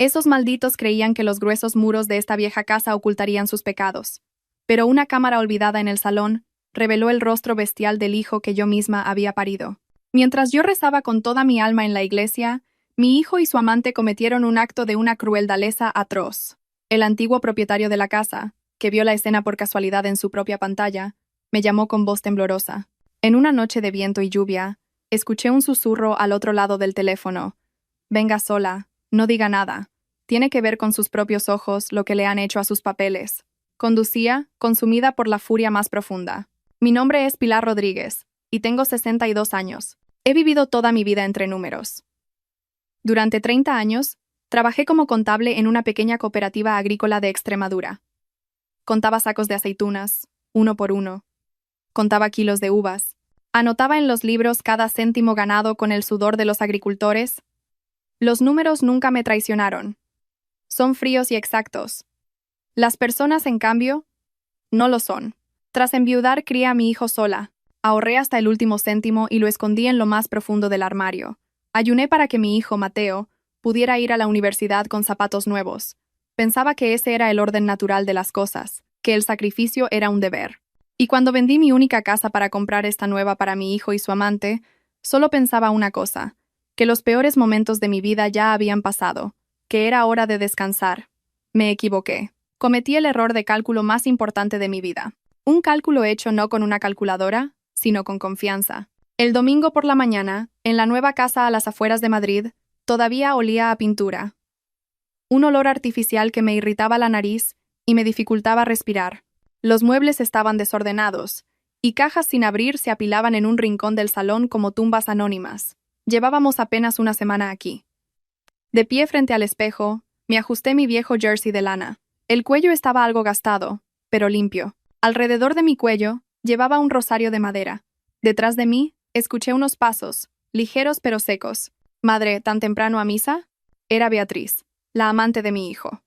Esos malditos creían que los gruesos muros de esta vieja casa ocultarían sus pecados. Pero una cámara olvidada en el salón reveló el rostro bestial del hijo que yo misma había parido. Mientras yo rezaba con toda mi alma en la iglesia, mi hijo y su amante cometieron un acto de una crueldaleza atroz. El antiguo propietario de la casa, que vio la escena por casualidad en su propia pantalla, me llamó con voz temblorosa. En una noche de viento y lluvia, escuché un susurro al otro lado del teléfono. Venga sola, no diga nada. Tiene que ver con sus propios ojos lo que le han hecho a sus papeles. Conducía, consumida por la furia más profunda. Mi nombre es Pilar Rodríguez, y tengo 62 años. He vivido toda mi vida entre números. Durante 30 años, trabajé como contable en una pequeña cooperativa agrícola de Extremadura. Contaba sacos de aceitunas, uno por uno. Contaba kilos de uvas. Anotaba en los libros cada céntimo ganado con el sudor de los agricultores. Los números nunca me traicionaron. Son fríos y exactos. Las personas, en cambio, no lo son. Tras enviudar, crié a mi hijo sola. Ahorré hasta el último céntimo y lo escondí en lo más profundo del armario. Ayuné para que mi hijo, Mateo, pudiera ir a la universidad con zapatos nuevos. Pensaba que ese era el orden natural de las cosas, que el sacrificio era un deber. Y cuando vendí mi única casa para comprar esta nueva para mi hijo y su amante, solo pensaba una cosa, que los peores momentos de mi vida ya habían pasado, que era hora de descansar. Me equivoqué. Cometí el error de cálculo más importante de mi vida. Un cálculo hecho no con una calculadora, sino con confianza. El domingo por la mañana, en la nueva casa a las afueras de Madrid, todavía olía a pintura. Un olor artificial que me irritaba la nariz y me dificultaba respirar. Los muebles estaban desordenados, y cajas sin abrir se apilaban en un rincón del salón como tumbas anónimas. Llevábamos apenas una semana aquí. De pie frente al espejo, me ajusté mi viejo jersey de lana. El cuello estaba algo gastado, pero limpio. Alrededor de mi cuello, llevaba un rosario de madera. Detrás de mí, escuché unos pasos, ligeros pero secos. «Madre, ¿tan temprano a misa?» Era Beatriz, la amante de mi hijo.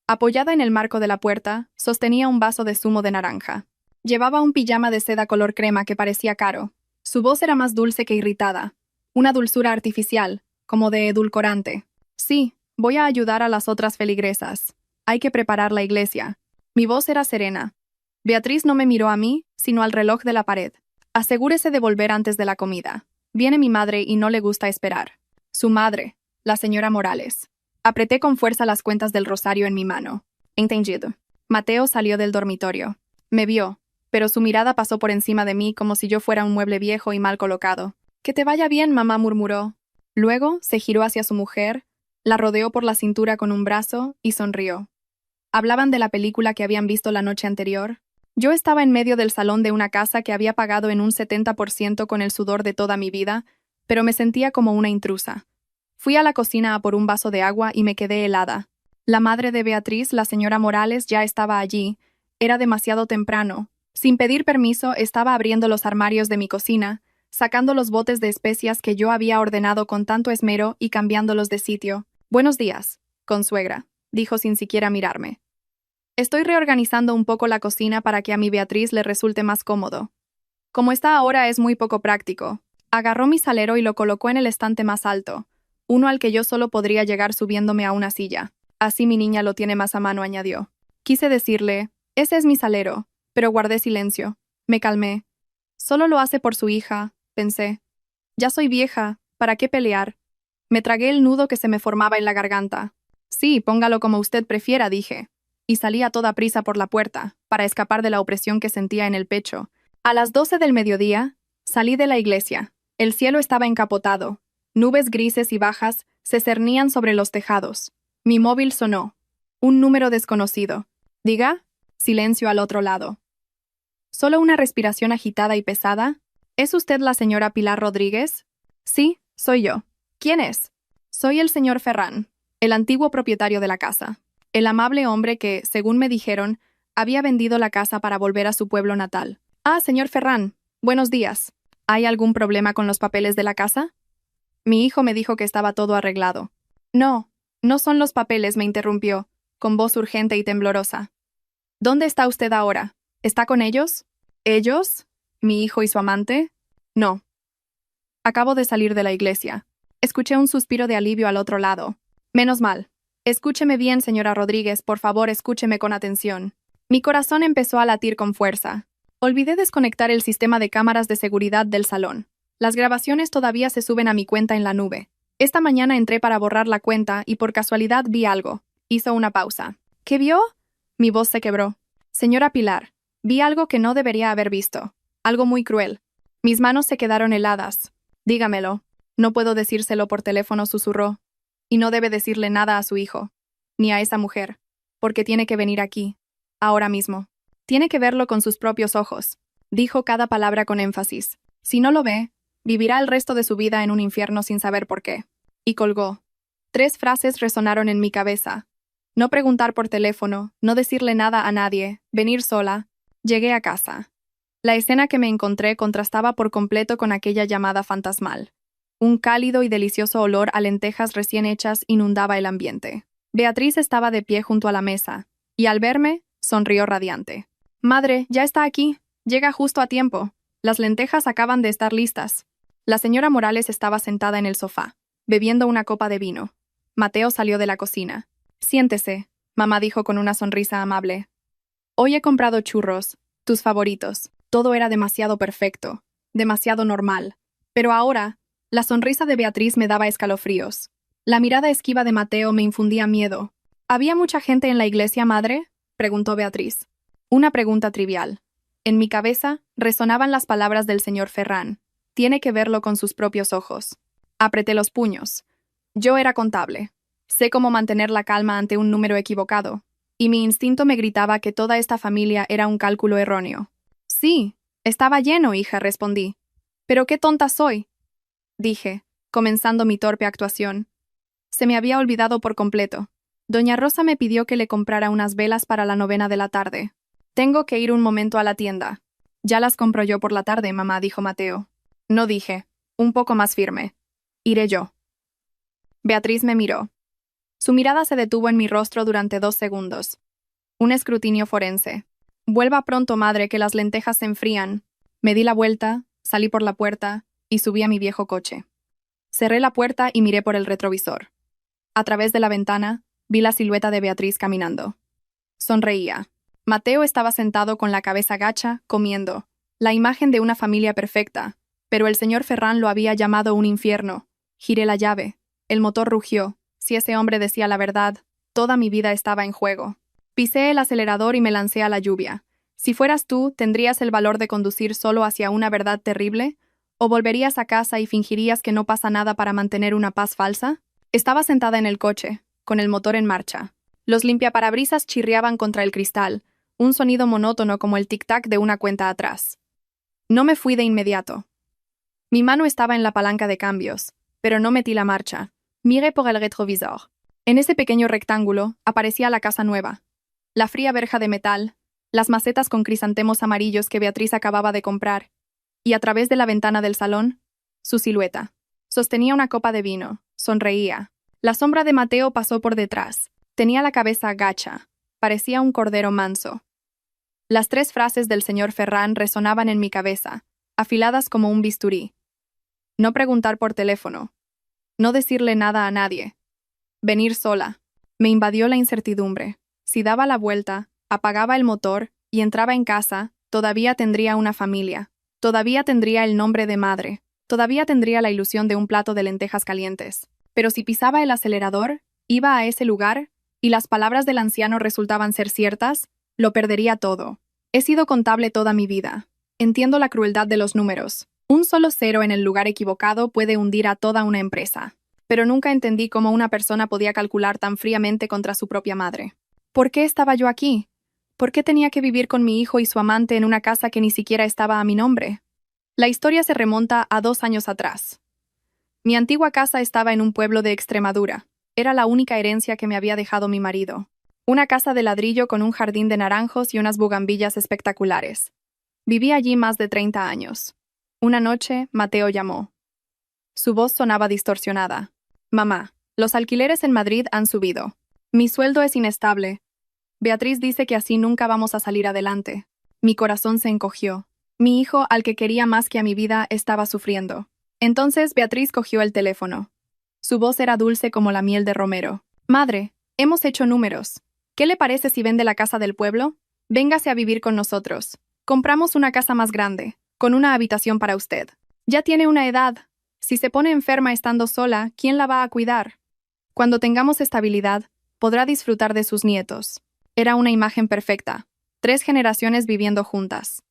Apoyada en el marco de la puerta, sostenía un vaso de zumo de naranja. Llevaba un pijama de seda color crema que parecía caro. Su voz era más dulce que irritada. Una dulzura artificial, como de edulcorante. «Sí, voy a ayudar a las otras feligresas. Hay que preparar la iglesia». Mi voz era serena. Beatriz no me miró a mí, sino al reloj de la pared. «Asegúrese de volver antes de la comida. Viene mi madre y no le gusta esperar». Su madre, la señora Morales. Apreté con fuerza las cuentas del rosario en mi mano. Entendido. Mateo salió del dormitorio. Me vio, pero su mirada pasó por encima de mí como si yo fuera un mueble viejo y mal colocado. «Que te vaya bien, mamá», murmuró. Luego se giró hacia su mujer, la rodeó por la cintura con un brazo y sonrió. Hablaban de la película que habían visto la noche anterior. Yo estaba en medio del salón de una casa que había pagado en un 70% con el sudor de toda mi vida, pero me sentía como una intrusa. Fui a la cocina a por un vaso de agua y me quedé helada. La madre de Beatriz, la señora Morales, ya estaba allí. Era demasiado temprano. Sin pedir permiso, estaba abriendo los armarios de mi cocina, sacando los botes de especias que yo había ordenado con tanto esmero y cambiándolos de sitio. «Buenos días, consuegra», dijo sin siquiera mirarme. «Estoy reorganizando un poco la cocina para que a mi Beatriz le resulte más cómodo. Como está ahora es muy poco práctico». Agarró mi salero y lo colocó en el estante más alto, uno al que yo solo podría llegar subiéndome a una silla. «Así mi niña lo tiene más a mano», añadió. Quise decirle, «Ese es mi salero», pero guardé silencio. Me calmé. «Solo lo hace por su hija», pensé. «Ya soy vieja, ¿para qué pelear?» Me tragué el nudo que se me formaba en la garganta. «Sí, póngalo como usted prefiera», dije. Y salí a toda prisa por la puerta, para escapar de la opresión que sentía en el pecho. A las 12 del mediodía, salí de la iglesia. El cielo estaba encapotado. Nubes grises y bajas se cernían sobre los tejados. Mi móvil sonó. Un número desconocido. «Diga». Silencio al otro lado. Solo una respiración agitada y pesada. «¿Es usted la señora Pilar Rodríguez?» «Sí, soy yo». «¿Quién es?» «Soy el señor Ferrán, el antiguo propietario de la casa. El amable hombre que, según me dijeron, había vendido la casa para volver a su pueblo natal». «Ah, señor Ferrán, buenos días. ¿Hay algún problema con los papeles de la casa?» Mi hijo me dijo que estaba todo arreglado. «No, no son los papeles», me interrumpió, con voz urgente y temblorosa. «¿Dónde está usted ahora? ¿Está con ellos?» «¿Ellos? ¿Mi hijo y su amante?» «No. Acabo de salir de la iglesia». Escuché un suspiro de alivio al otro lado. «Menos mal. Escúcheme bien, señora Rodríguez, por favor, escúcheme con atención. Mi corazón empezó a latir con fuerza. Olvidé desconectar el sistema de cámaras de seguridad del salón. Las grabaciones todavía se suben a mi cuenta en la nube. Esta mañana entré para borrar la cuenta y por casualidad vi algo. Hizo una pausa. ¿Qué vio? Mi voz se quebró. Señora Pilar, vi algo que no debería haber visto. Algo muy cruel. Mis manos se quedaron heladas. Dígamelo. No puedo decírselo por teléfono, susurró. Y no debe decirle nada a su hijo, ni a esa mujer, porque tiene que venir aquí, ahora mismo. Tiene que verlo con sus propios ojos. Dijo cada palabra con énfasis. Si no lo ve, vivirá el resto de su vida en un infierno sin saber por qué. Y colgó. 3 frases resonaron en mi cabeza. No preguntar por teléfono, no decirle nada a nadie, venir sola. Llegué a casa. La escena que me encontré contrastaba por completo con aquella llamada fantasmal. Un cálido y delicioso olor a lentejas recién hechas inundaba el ambiente. Beatriz estaba de pie junto a la mesa, y al verme, sonrió radiante. «Madre, ya está aquí. Llega justo a tiempo. Las lentejas acaban de estar listas». La señora Morales estaba sentada en el sofá, bebiendo una copa de vino. Mateo salió de la cocina. «Siéntese», mamá dijo con una sonrisa amable. «Hoy he comprado churros, tus favoritos». Todo era demasiado perfecto, demasiado normal. Pero ahora, la sonrisa de Beatriz me daba escalofríos. La mirada esquiva de Mateo me infundía miedo. ¿Había mucha gente en la iglesia, madre?, preguntó Beatriz. Una pregunta trivial. En mi cabeza resonaban las palabras del señor Ferrán. Tiene que verlo con sus propios ojos. Apreté los puños. Yo era contable. Sé cómo mantener la calma ante un número equivocado. Y mi instinto me gritaba que toda esta familia era un cálculo erróneo. Sí, estaba lleno, hija, respondí. Pero qué tonta soy, dije, comenzando mi torpe actuación. Se me había olvidado por completo. Doña Rosa me pidió que le comprara unas velas para la novena de la tarde. Tengo que ir un momento a la tienda. Ya las compro yo por la tarde, mamá, dijo Mateo. No, dije, un poco más firme. Iré yo. Beatriz me miró. Su mirada se detuvo en mi rostro durante 2 segundos. Un escrutinio forense. Vuelva pronto, madre, que las lentejas se enfrían. Me di la vuelta, salí por la puerta y subí a mi viejo coche. Cerré la puerta y miré por el retrovisor. A través de la ventana, vi la silueta de Beatriz caminando. Sonreía. Mateo estaba sentado con la cabeza gacha, comiendo. La imagen de una familia perfecta. Pero el señor Ferrán lo había llamado un infierno. Giré la llave. El motor rugió. Si ese hombre decía la verdad, toda mi vida estaba en juego. Pisé el acelerador y me lancé a la lluvia. Si fueras tú, ¿tendrías el valor de conducir solo hacia una verdad terrible? ¿O volverías a casa y fingirías que no pasa nada para mantener una paz falsa? Estaba sentada en el coche, con el motor en marcha. Los limpiaparabrisas chirriaban contra el cristal, un sonido monótono como el tic-tac de una cuenta atrás. No me fui de inmediato. Mi mano estaba en la palanca de cambios, pero no metí la marcha. Miré por el retrovisor. En ese pequeño rectángulo aparecía la casa nueva. La fría verja de metal, las macetas con crisantemos amarillos que Beatriz acababa de comprar, y a través de la ventana del salón, su silueta. Sostenía una copa de vino, sonreía. La sombra de Mateo pasó por detrás. Tenía la cabeza gacha. Parecía un cordero manso. Las 3 frases del señor Ferrán resonaban en mi cabeza, afiladas como un bisturí. No preguntar por teléfono. No decirle nada a nadie. Venir sola. Me invadió la incertidumbre. Si daba la vuelta, apagaba el motor y entraba en casa, todavía tendría una familia. Todavía tendría el nombre de madre. Todavía tendría la ilusión de un plato de lentejas calientes. Pero si pisaba el acelerador, iba a ese lugar, y las palabras del anciano resultaban ser ciertas, lo perdería todo. He sido contable toda mi vida. Entiendo la crueldad de los números. Un solo 0 en el lugar equivocado puede hundir a toda una empresa. Pero nunca entendí cómo una persona podía calcular tan fríamente contra su propia madre. ¿Por qué estaba yo aquí? ¿Por qué tenía que vivir con mi hijo y su amante en una casa que ni siquiera estaba a mi nombre? La historia se remonta a 2 años atrás. Mi antigua casa estaba en un pueblo de Extremadura. Era la única herencia que me había dejado mi marido. Una casa de ladrillo con un jardín de naranjos y unas bugambillas espectaculares. Viví allí más de 30 años. Una noche, Mateo llamó. Su voz sonaba distorsionada. Mamá, los alquileres en Madrid han subido. Mi sueldo es inestable. Beatriz dice que así nunca vamos a salir adelante. Mi corazón se encogió. Mi hijo, al que quería más que a mi vida, estaba sufriendo. Entonces Beatriz cogió el teléfono. Su voz era dulce como la miel de romero. Madre, Hemos hecho números. ¿Qué le parece si vende la casa del pueblo? Véngase a vivir con nosotros. Compramos una casa más grande, con una habitación para usted. Ya tiene una edad. Si se pone enferma estando sola, ¿quién la va a cuidar? Cuando tengamos estabilidad, podrá disfrutar de sus nietos. Era una imagen perfecta. 3 generaciones viviendo juntas.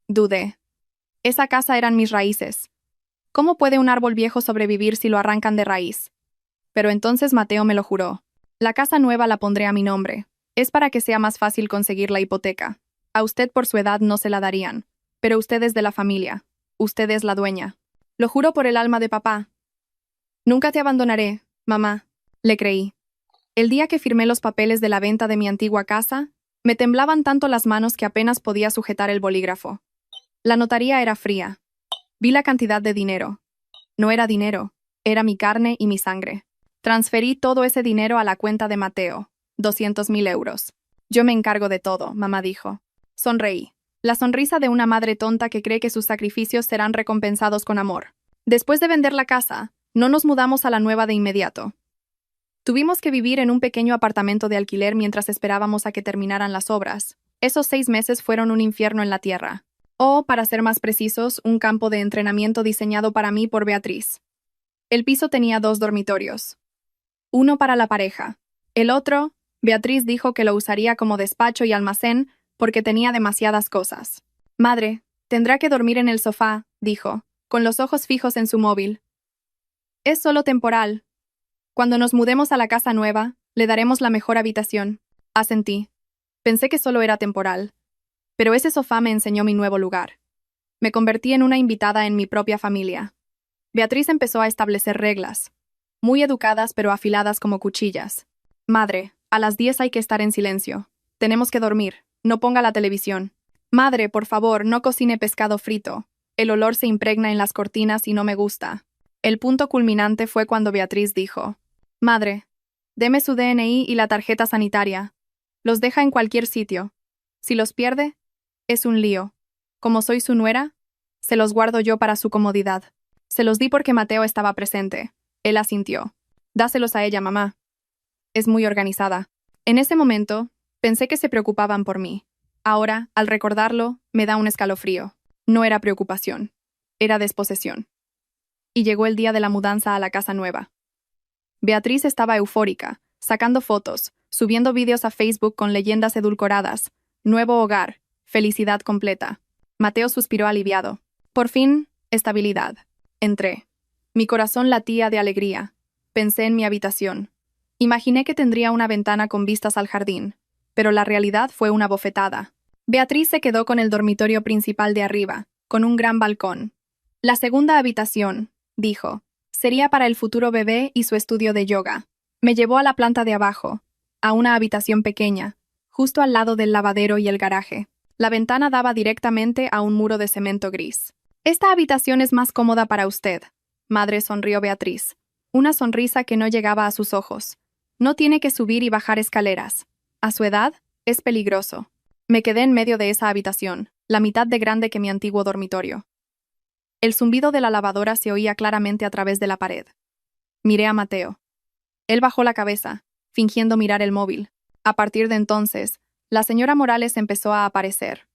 Dudé. Esa casa eran mis raíces. ¿Cómo puede un árbol viejo sobrevivir si lo arrancan de raíz? Pero entonces Mateo me lo juró. La casa nueva la pondré a mi nombre. Es para que sea más fácil conseguir la hipoteca. A usted por su edad no se la darían. Pero usted es de la familia. Usted es la dueña. Lo juro por el alma de papá. Nunca te abandonaré, mamá. Le creí. El día que firmé los papeles de la venta de mi antigua casa, me temblaban tanto las manos que apenas podía sujetar el bolígrafo. La notaría era fría. Vi la cantidad de dinero. No era dinero, era mi carne y mi sangre. Transferí todo ese dinero a la cuenta de Mateo, 200.000 euros. Yo me encargo de todo, mamá dijo. Sonreí. La sonrisa de una madre tonta que cree que sus sacrificios serán recompensados con amor. Después de vender la casa, no nos mudamos a la nueva de inmediato. Tuvimos que vivir en un pequeño apartamento de alquiler mientras esperábamos a que terminaran las obras. Esos 6 meses fueron un infierno en la tierra. O, para ser más precisos, un campo de entrenamiento diseñado para mí por Beatriz. El piso tenía 2 dormitorios. Uno para la pareja. El otro, Beatriz dijo que lo usaría como despacho y almacén porque tenía demasiadas cosas. Madre, tendrá que dormir en el sofá, dijo, con los ojos fijos en su móvil. Es solo temporal. Cuando nos mudemos a la casa nueva, le daremos la mejor habitación. Asentí. Pensé que solo era temporal. Pero ese sofá me enseñó mi nuevo lugar. Me convertí en una invitada en mi propia familia. Beatriz empezó a establecer reglas. Muy educadas pero afiladas como cuchillas. Madre, a las 10 hay que estar en silencio. Tenemos que dormir. No ponga la televisión. Madre, por favor, no cocine pescado frito. El olor se impregna en las cortinas y no me gusta. El punto culminante fue cuando Beatriz dijo: Madre, deme su DNI y la tarjeta sanitaria. Los deja en cualquier sitio. Si los pierde, es un lío. Como soy su nuera, se los guardo yo para su comodidad. Se los di porque Mateo estaba presente. Él asintió. Dáselos a ella, mamá. Es muy organizada. En ese momento, pensé que se preocupaban por mí. Ahora, al recordarlo, me da un escalofrío. No era preocupación. Era desposesión. Y llegó el día de la mudanza a la casa nueva. Beatriz estaba eufórica, sacando fotos, subiendo vídeos a Facebook con leyendas edulcoradas. Nuevo hogar, felicidad completa. Mateo suspiró aliviado. Por fin, estabilidad. Entré. Mi corazón latía de alegría. Pensé en mi habitación. Imaginé que tendría una ventana con vistas al jardín, pero la realidad fue una bofetada. Beatriz se quedó con el dormitorio principal de arriba, con un gran balcón. La segunda habitación, dijo, sería para el futuro bebé y su estudio de yoga. Me llevó a la planta de abajo, a una habitación pequeña, justo al lado del lavadero y el garaje. La ventana daba directamente a un muro de cemento gris. Esta habitación es más cómoda para usted, madre, sonrió Beatriz. Una sonrisa que no llegaba a sus ojos. No tiene que subir y bajar escaleras. A su edad, es peligroso. Me quedé en medio de esa habitación, la mitad de grande que mi antiguo dormitorio. El zumbido de la lavadora se oía claramente a través de la pared. Miré a Mateo. Él bajó la cabeza, fingiendo mirar el móvil. A partir de entonces, la señora Morales empezó a aparecer.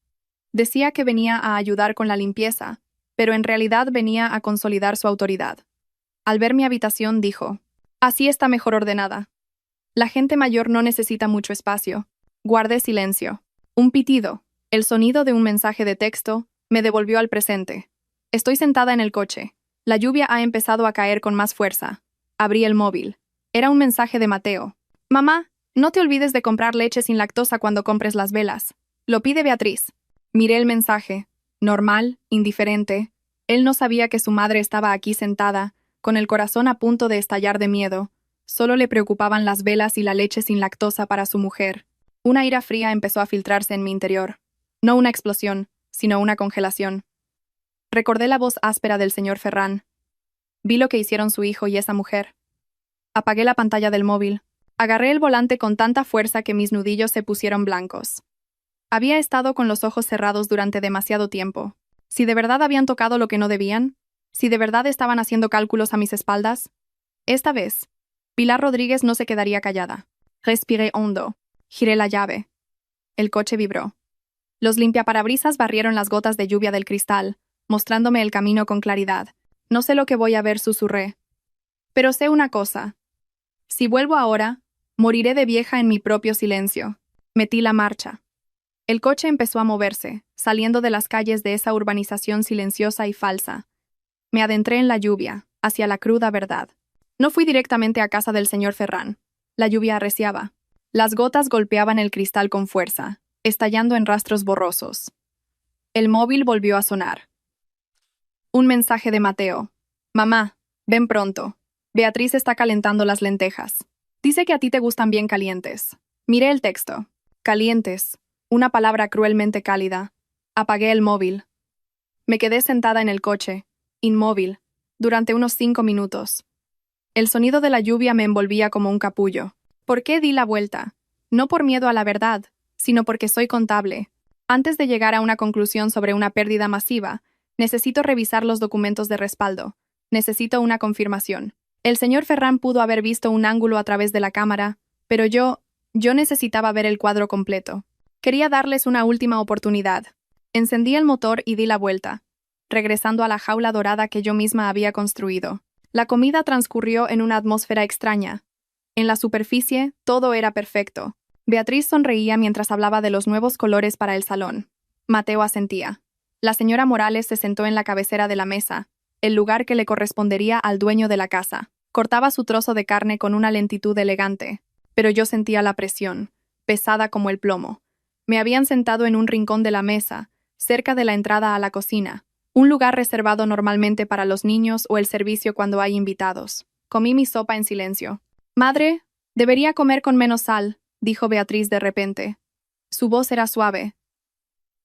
Decía que venía a ayudar con la limpieza, pero en realidad venía a consolidar su autoridad. Al ver mi habitación, dijo: así está mejor ordenada. La gente mayor no necesita mucho espacio. Guardé silencio. Un pitido, el sonido de un mensaje de texto, me devolvió al presente. Estoy sentada en el coche. La lluvia ha empezado a caer con más fuerza. Abrí el móvil. Era un mensaje de Mateo. Mamá, no te olvides de comprar leche sin lactosa cuando compres las velas. Lo pide Beatriz. Miré el mensaje. Normal, indiferente. Él no sabía que su madre estaba aquí sentada, con el corazón a punto de estallar de miedo. Solo le preocupaban las velas y la leche sin lactosa para su mujer. Una ira fría empezó a filtrarse en mi interior. No una explosión, sino una congelación. Recordé la voz áspera del señor Ferrán. Vi lo que hicieron su hijo y esa mujer. Apagué la pantalla del móvil. Agarré el volante con tanta fuerza que mis nudillos se pusieron blancos. Había estado con los ojos cerrados durante demasiado tiempo. Si de verdad habían tocado lo que no debían, si de verdad estaban haciendo cálculos a mis espaldas, esta vez, Pilar Rodríguez no se quedaría callada. Respiré hondo. Giré la llave. El coche vibró. Los limpiaparabrisas barrieron las gotas de lluvia del cristal, mostrándome el camino con claridad. No sé lo que voy a ver, susurré. Pero sé una cosa. Si vuelvo ahora, moriré de vieja en mi propio silencio. Metí la marcha. El coche empezó a moverse, saliendo de las calles de esa urbanización silenciosa y falsa. Me adentré en la lluvia, hacia la cruda verdad. No fui directamente a casa del señor Ferran. La lluvia arreciaba. Las gotas golpeaban el cristal con fuerza, estallando en rastros borrosos. El móvil volvió a sonar. Un mensaje de Mateo. Mamá, ven pronto. Beatriz está calentando las lentejas. Dice que a ti te gustan bien calientes. Miré el texto. Calientes. Una palabra cruelmente cálida. Apagué el móvil. Me quedé sentada en el coche, inmóvil, durante unos 5 minutos. El sonido de la lluvia me envolvía como un capullo. ¿Por qué di la vuelta? No por miedo a la verdad, sino porque soy contable. Antes de llegar a una conclusión sobre una pérdida masiva, necesito revisar los documentos de respaldo. Necesito una confirmación. El señor Ferran pudo haber visto un ángulo a través de la cámara, pero yo necesitaba ver el cuadro completo. Quería darles una última oportunidad. Encendí el motor y di la vuelta, regresando a la jaula dorada que yo misma había construido. La comida transcurrió en una atmósfera extraña. En la superficie, todo era perfecto. Beatriz sonreía mientras hablaba de los nuevos colores para el salón. Mateo asentía. La señora Morales se sentó en la cabecera de la mesa, el lugar que le correspondería al dueño de la casa. Cortaba su trozo de carne con una lentitud elegante, pero yo sentía la presión, pesada como el plomo. Me habían sentado en un rincón de la mesa, cerca de la entrada a la cocina, un lugar reservado normalmente para los niños o el servicio cuando hay invitados. Comí mi sopa en silencio. Madre, debería comer con menos sal, dijo Beatriz de repente. Su voz era suave,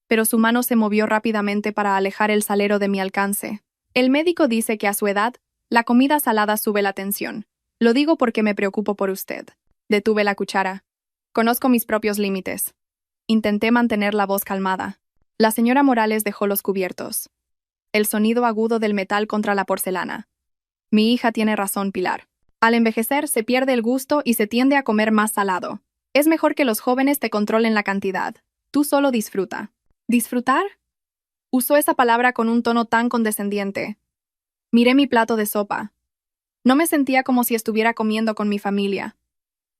pero su mano se movió rápidamente para alejar el salero de mi alcance. El médico dice que a su edad, la comida salada sube la tensión. Lo digo porque me preocupo por usted. Detuve la cuchara. Conozco mis propios límites. Intenté mantener la voz calmada. La señora Morales dejó los cubiertos. El sonido agudo del metal contra la porcelana. Mi hija tiene razón, Pilar. Al envejecer se pierde el gusto y se tiende a comer más salado. Es mejor que los jóvenes te controlen la cantidad. Tú solo disfruta. ¿Disfrutar? Usó esa palabra con un tono tan condescendiente. Miré mi plato de sopa. No me sentía como si estuviera comiendo con mi familia.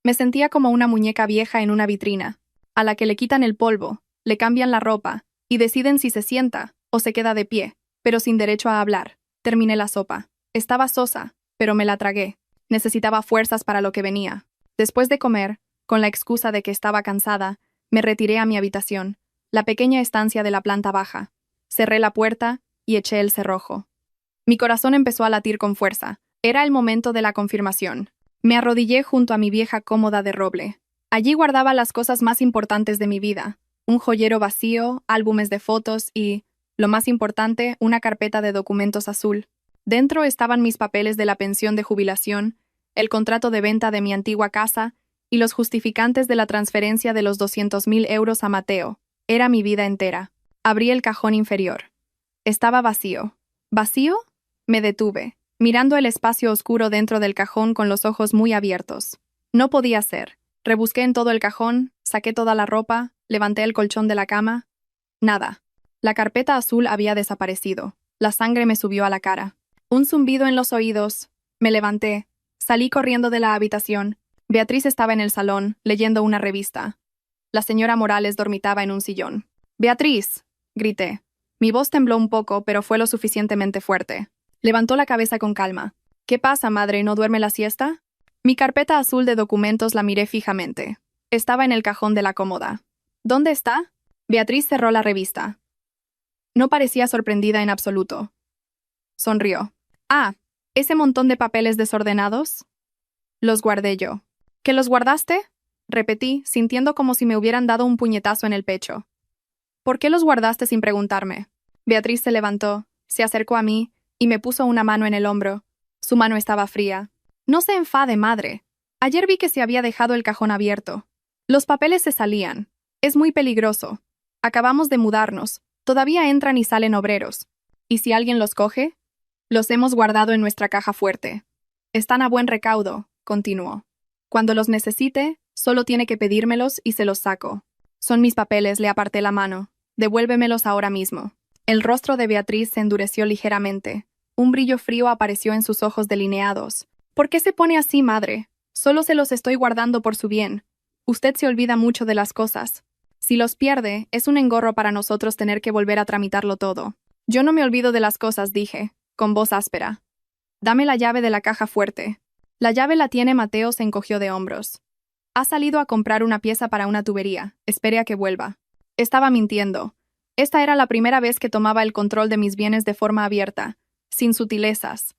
Me sentía como una muñeca vieja en una vitrina, a la que le quitan el polvo, le cambian la ropa, y deciden si se sienta o se queda de pie, pero sin derecho a hablar. Terminé la sopa. Estaba sosa, pero me la tragué. Necesitaba fuerzas para lo que venía. Después de comer, con la excusa de que estaba cansada, me retiré a mi habitación, la pequeña estancia de la planta baja. Cerré la puerta y eché el cerrojo. Mi corazón empezó a latir con fuerza. Era el momento de la confirmación. Me arrodillé junto a mi vieja cómoda de roble. Allí guardaba las cosas más importantes de mi vida. Un joyero vacío, álbumes de fotos y, lo más importante, una carpeta de documentos azul. Dentro estaban mis papeles de la pensión de jubilación, el contrato de venta de mi antigua casa y los justificantes de la transferencia de los 200.000 euros a Mateo. Era mi vida entera. Abrí el cajón inferior. Estaba vacío. ¿Vacío? Me detuve, mirando el espacio oscuro dentro del cajón con los ojos muy abiertos. No podía ser. Rebusqué en todo el cajón, saqué toda la ropa, levanté el colchón de la cama. Nada. La carpeta azul había desaparecido. La sangre me subió a la cara. Un zumbido en los oídos. Me levanté. Salí corriendo de la habitación. Beatriz estaba en el salón, leyendo una revista. La señora Morales dormitaba en un sillón. «¡Beatriz!», grité. Mi voz tembló un poco, pero fue lo suficientemente fuerte. Levantó la cabeza con calma. «¿Qué pasa, madre? ¿No duerme la siesta?». Mi carpeta azul de documentos la miré fijamente. Estaba en el cajón de la cómoda. «¿Dónde está?». Beatriz cerró la revista. No parecía sorprendida en absoluto. Sonrió. «Ah, ¿ese montón de papeles desordenados?». Los guardé yo. «¿Qué los guardaste?», repetí, sintiendo como si me hubieran dado un puñetazo en el pecho. «¿Por qué los guardaste sin preguntarme?». Beatriz se levantó, se acercó a mí y me puso una mano en el hombro. Su mano estaba fría. «No se enfade, madre. Ayer vi que se había dejado el cajón abierto. Los papeles se salían. Es muy peligroso. Acabamos de mudarnos. Todavía entran y salen obreros. ¿Y si alguien los coge?». «Los hemos guardado en nuestra caja fuerte. Están a buen recaudo», continuó. «Cuando los necesite, Solo tiene que pedírmelos y se los saco. Son mis papeles, le aparté la mano. Devuélvemelos ahora mismo. El rostro de Beatriz se endureció ligeramente. Un brillo frío apareció en sus ojos delineados. ¿Por qué se pone así, madre? Solo se los estoy guardando por su bien. Usted se olvida mucho de las cosas. Si los pierde, es un engorro para nosotros tener que volver a tramitarlo todo. Yo no me olvido de las cosas, dije, con voz áspera. Dame la llave de la caja fuerte. La llave la tiene. Mateo se encogió de hombros. Ha salido a comprar una pieza para una tubería. Espere a que vuelva. Estaba mintiendo. Esta era la primera vez que tomaba el control de mis bienes de forma abierta, sin sutilezas.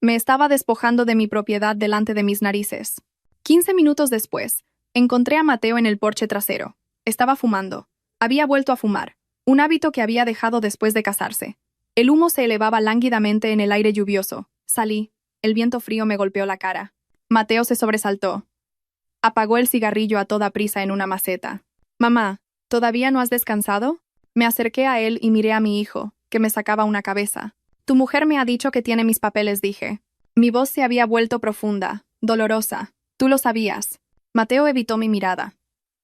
Me estaba despojando de mi propiedad delante de mis narices. 15 minutos después, encontré a Mateo en el porche trasero. Estaba fumando. Había vuelto a fumar, un hábito que había dejado después de casarse. El humo se elevaba lánguidamente en el aire lluvioso. Salí. El viento frío me golpeó la cara. Mateo se sobresaltó. Apagó el cigarrillo a toda prisa en una maceta. Mamá, ¿todavía no has descansado? Me acerqué a él y miré a mi hijo, que me sacaba una cabeza. Tu mujer me ha dicho que tiene mis papeles, dije. Mi voz se había vuelto profunda, dolorosa. Tú lo sabías. Mateo evitó mi mirada.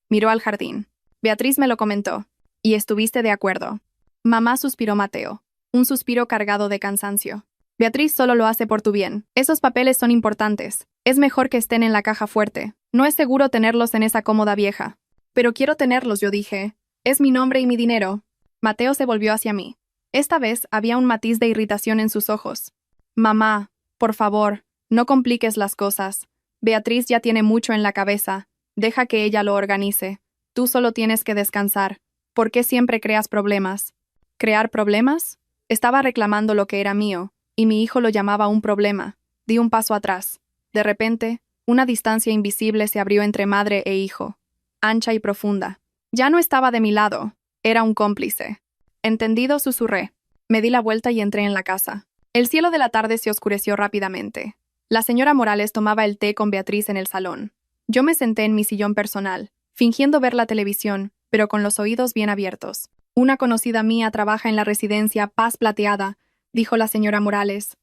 Miró al jardín. Beatriz me lo comentó. Y estuviste de acuerdo. Mamá, suspiró Mateo. Un suspiro cargado de cansancio. Beatriz solo lo hace por tu bien. Esos papeles son importantes. Es mejor que estén en la caja fuerte. No es seguro tenerlos en esa cómoda vieja. Pero quiero tenerlos, yo dije. Es mi nombre y mi dinero. Mateo se volvió hacia mí. Esta vez había un matiz de irritación en sus ojos. Mamá, por favor, no compliques las cosas. Beatriz ya tiene mucho en la cabeza. Deja que ella lo organice. Tú solo tienes que descansar. ¿Por qué siempre creas problemas? ¿Crear problemas? Estaba reclamando lo que era mío, y mi hijo lo llamaba un problema. Di un paso atrás. De repente, una distancia invisible se abrió entre madre e hijo, ancha y profunda. Ya no estaba de mi lado, era un cómplice. Entendido, susurré. Me di la vuelta y entré en la casa. El cielo de la tarde se oscureció rápidamente. La señora Morales tomaba el té con Beatriz en el salón. Yo me senté en mi sillón personal, fingiendo ver la televisión, pero con los oídos bien abiertos. Una conocida mía trabaja en la residencia Paz Plateada, dijo la señora Morales.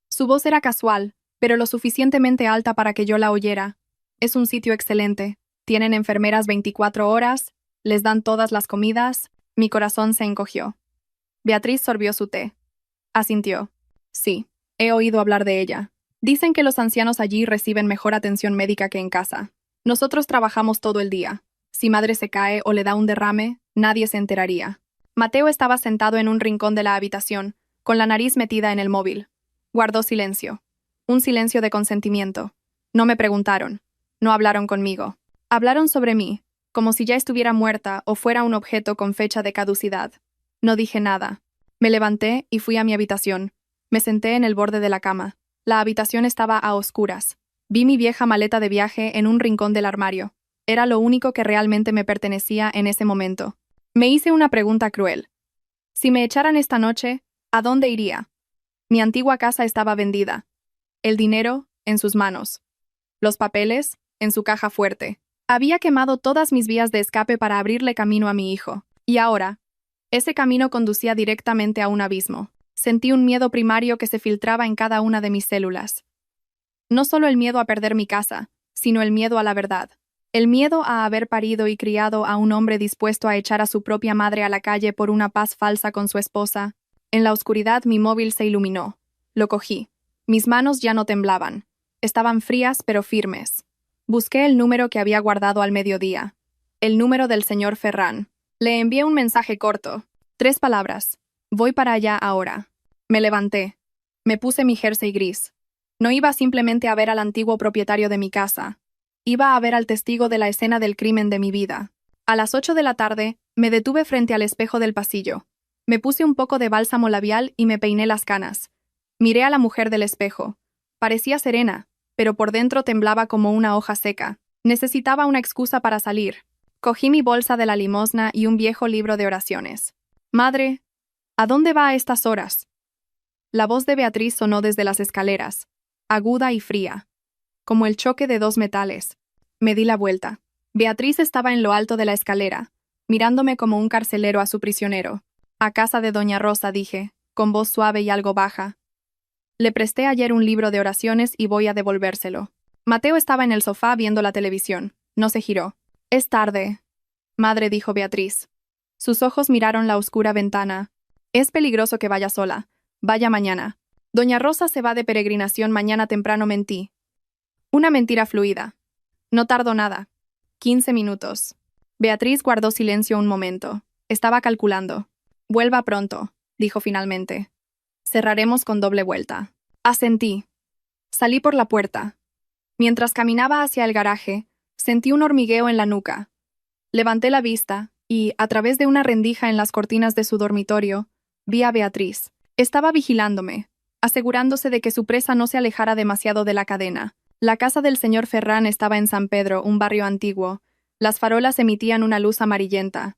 Su voz era casual, pero lo suficientemente alta para que yo la oyera. Es un sitio excelente. Tienen enfermeras 24 horas, les dan todas las comidas. Mi corazón se encogió. Beatriz sorbió su té. Asintió. Sí, he oído hablar de ella. Dicen que los ancianos allí reciben mejor atención médica que en casa. Nosotros trabajamos todo el día. Si madre se cae o le da un derrame, nadie se enteraría. Mateo estaba sentado en un rincón de la habitación, con la nariz metida en el móvil. Guardó silencio. Un silencio de consentimiento. No me preguntaron. No hablaron conmigo. Hablaron sobre mí, como si ya estuviera muerta o fuera un objeto con fecha de caducidad. No dije nada. Me levanté y fui a mi habitación. Me senté en el borde de la cama. La habitación estaba a oscuras. Vi mi vieja maleta de viaje en un rincón del armario. Era lo único que realmente me pertenecía en ese momento. Me hice una pregunta cruel. Si me echaran esta noche, ¿a dónde iría? Mi antigua casa estaba vendida. El dinero, en sus manos. Los papeles, en su caja fuerte. Había quemado todas mis vías de escape para abrirle camino a mi hijo. Y ahora, ese camino conducía directamente a un abismo. Sentí un miedo primario que se filtraba en cada una de mis células. No solo el miedo a perder mi casa, sino el miedo a la verdad. El miedo a haber parido y criado a un hombre dispuesto a echar a su propia madre a la calle por una paz falsa con su esposa. En la oscuridad mi móvil se iluminó. Lo cogí. Mis manos ya no temblaban. Estaban frías pero firmes. Busqué el número que había guardado al mediodía. El número del señor Ferrán. Le envié un mensaje corto. 3 palabras. Voy para allá ahora. Me levanté. Me puse mi jersey gris. No iba simplemente a ver al antiguo propietario de mi casa. Iba a ver al testigo de la escena del crimen de mi vida. A las 8 de la tarde, me detuve frente al espejo del pasillo. Me puse un poco de bálsamo labial y me peiné las canas. Miré a la mujer del espejo. Parecía serena, pero por dentro temblaba como una hoja seca. Necesitaba una excusa para salir. Cogí mi bolsa de la limosna y un viejo libro de oraciones. Madre, ¿a dónde va a estas horas? La voz de Beatriz sonó desde las escaleras, aguda y fría, como el choque de 2 metales. Me di la vuelta. Beatriz estaba en lo alto de la escalera, mirándome como un carcelero a su prisionero. A casa de doña Rosa, dije, con voz suave y algo baja. Le presté ayer un libro de oraciones y voy a devolvérselo. Mateo estaba en el sofá viendo la televisión. No se giró. Es tarde, madre, dijo Beatriz. Sus ojos miraron la oscura ventana. Es peligroso que vaya sola. Vaya mañana. Doña Rosa se va de peregrinación mañana temprano, mentí. Una mentira fluida. No tardó nada. 15 minutos. Beatriz guardó silencio un momento. Estaba calculando. Vuelva pronto, dijo finalmente. Cerraremos con doble vuelta. Asentí. Salí por la puerta. Mientras caminaba hacia el garaje, sentí un hormigueo en la nuca. Levanté la vista y, a través de una rendija en las cortinas de su dormitorio, vi a Beatriz. Estaba vigilándome, asegurándose de que su presa no se alejara demasiado de la cadena. La casa del señor Ferrán estaba en San Pedro, un barrio antiguo. Las farolas emitían una luz amarillenta.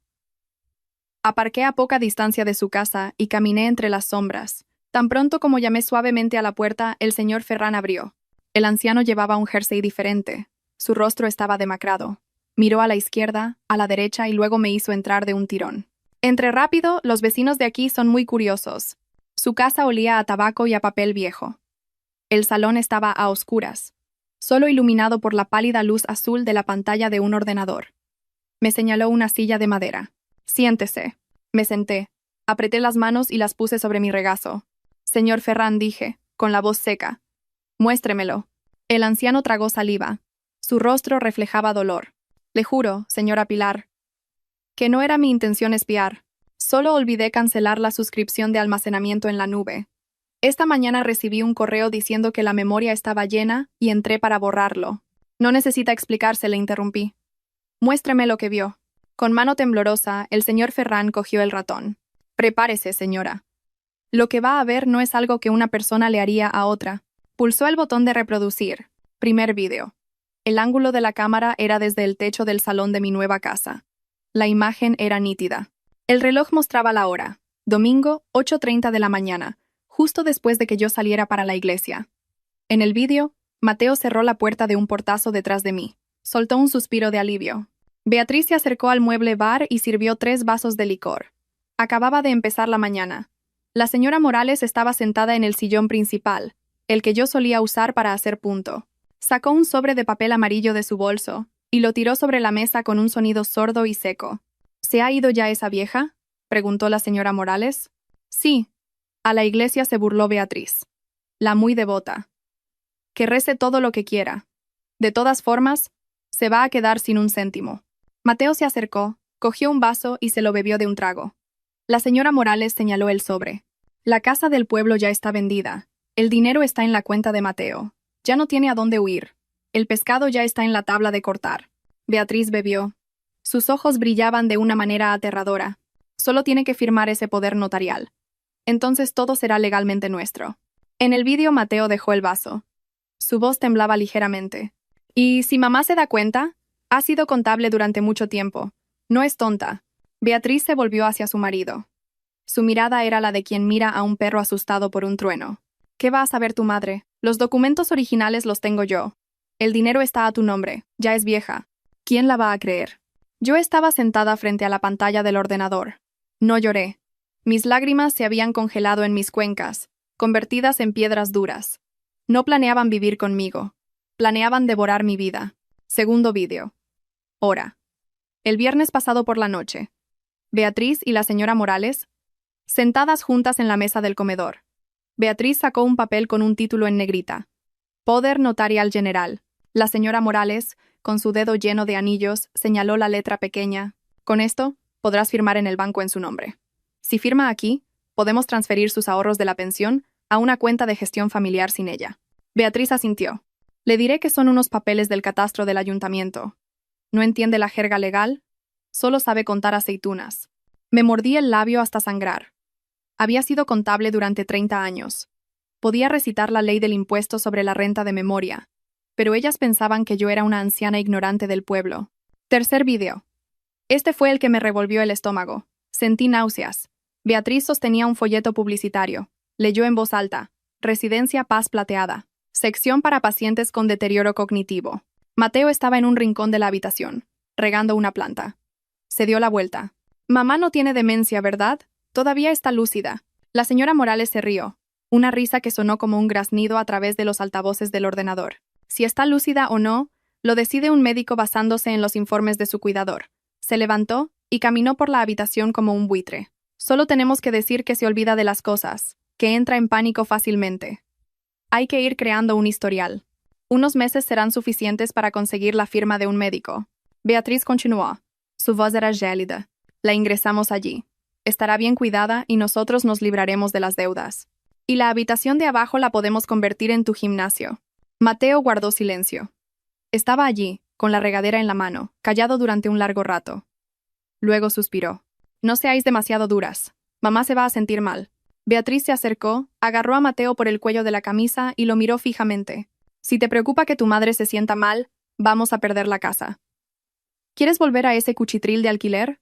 Aparqué a poca distancia de su casa y caminé entre las sombras. Tan pronto como llamé suavemente a la puerta, el señor Ferrán abrió. El anciano llevaba un jersey diferente. Su rostro estaba demacrado. Miró a la izquierda, a la derecha y luego me hizo entrar de un tirón. Entré rápido, los vecinos de aquí son muy curiosos. Su casa olía a tabaco y a papel viejo. El salón estaba a oscuras, solo iluminado por la pálida luz azul de la pantalla de un ordenador. Me señaló una silla de madera. Siéntese. Me senté. Apreté las manos y las puse sobre mi regazo. Señor Ferrán, dije, con la voz seca. Muéstremelo. El anciano tragó saliva. Su rostro reflejaba dolor. Le juro, señora Pilar, que no era mi intención espiar. Solo olvidé cancelar la suscripción de almacenamiento en la nube. Esta mañana recibí un correo diciendo que la memoria estaba llena y entré para borrarlo. No necesita explicarse, le interrumpí. Muéstreme lo que vio. Con mano temblorosa, el señor Ferrán cogió el ratón. Prepárese, señora. Lo que va a ver no es algo que una persona le haría a otra. Pulsó el botón de reproducir. Primer vídeo. El ángulo de la cámara era desde el techo del salón de mi nueva casa. La imagen era nítida. El reloj mostraba la hora. Domingo, 8:30 de la mañana, justo después de que yo saliera para la iglesia. En el vídeo, Mateo cerró la puerta de un portazo detrás de mí. Soltó un suspiro de alivio. Beatriz se acercó al mueble bar y sirvió 3 vasos de licor. Acababa de empezar la mañana. La señora Morales estaba sentada en el sillón principal, el que yo solía usar para hacer punto. Sacó un sobre de papel amarillo de su bolso y lo tiró sobre la mesa con un sonido sordo y seco. ¿Se ha ido ya esa vieja?, preguntó la señora Morales. Sí. A la iglesia, se burló Beatriz. La muy devota. Que rece todo lo que quiera. De todas formas, se va a quedar sin un céntimo. Mateo se acercó, cogió un vaso y se lo bebió de un trago. La señora Morales señaló el sobre. La casa del pueblo ya está vendida. El dinero está en la cuenta de Mateo. Ya no tiene a dónde huir. El pescado ya está en la tabla de cortar. Beatriz bebió. Sus ojos brillaban de una manera aterradora. Solo tiene que firmar ese poder notarial. Entonces todo será legalmente nuestro. En el vídeo, Mateo dejó el vaso. Su voz temblaba ligeramente. Y si mamá se da cuenta, ha sido contable durante mucho tiempo. No es tonta. Beatriz se volvió hacia su marido. Su mirada era la de quien mira a un perro asustado por un trueno. ¿Qué va a saber tu madre? Los documentos originales los tengo yo. El dinero está a tu nombre. Ya es vieja. ¿Quién la va a creer? Yo estaba sentada frente a la pantalla del ordenador. No lloré. Mis lágrimas se habían congelado en mis cuencas, convertidas en piedras duras. No planeaban vivir conmigo. Planeaban devorar mi vida. Segundo vídeo. Hora. El viernes pasado por la noche. Beatriz y la señora Morales, sentadas juntas en la mesa del comedor. Beatriz sacó un papel con un título en negrita. Poder notarial general. La señora Morales, con su dedo lleno de anillos, señaló la letra pequeña. Con esto, podrás firmar en el banco en su nombre. Si firma aquí, podemos transferir sus ahorros de la pensión a una cuenta de gestión familiar sin ella. Beatriz asintió. Le diré que son unos papeles del catastro del ayuntamiento. ¿No entiende la jerga legal? Solo sabe contar aceitunas. Me mordí el labio hasta sangrar. Había sido contable durante 30 años. Podía recitar la ley del impuesto sobre la renta de memoria, pero ellas pensaban que yo era una anciana ignorante del pueblo. Tercer vídeo. Este fue el que me revolvió el estómago. Sentí náuseas. Beatriz sostenía un folleto publicitario. Leyó en voz alta. Residencia Paz Plateada. Sección para pacientes con deterioro cognitivo. Mateo estaba en un rincón de la habitación, regando una planta. Se dio la vuelta. Mamá no tiene demencia, ¿verdad? Todavía está lúcida. La señora Morales se rió. Una risa que sonó como un graznido a través de los altavoces del ordenador. Si está lúcida o no, lo decide un médico basándose en los informes de su cuidador. Se levantó y caminó por la habitación como un buitre. Solo tenemos que decir que se olvida de las cosas, que entra en pánico fácilmente. Hay que ir creando un historial. Unos meses serán suficientes para conseguir la firma de un médico. Beatriz continuó. Su voz era gélida. La ingresamos allí. Estará bien cuidada y nosotros nos libraremos de las deudas. Y la habitación de abajo la podemos convertir en tu gimnasio. Mateo guardó silencio. Estaba allí, con la regadera en la mano, callado durante un largo rato. Luego suspiró. No seáis demasiado duras. Mamá se va a sentir mal. Beatriz se acercó, agarró a Mateo por el cuello de la camisa y lo miró fijamente. Si te preocupa que tu madre se sienta mal, vamos a perder la casa. ¿Quieres volver a ese cuchitril de alquiler?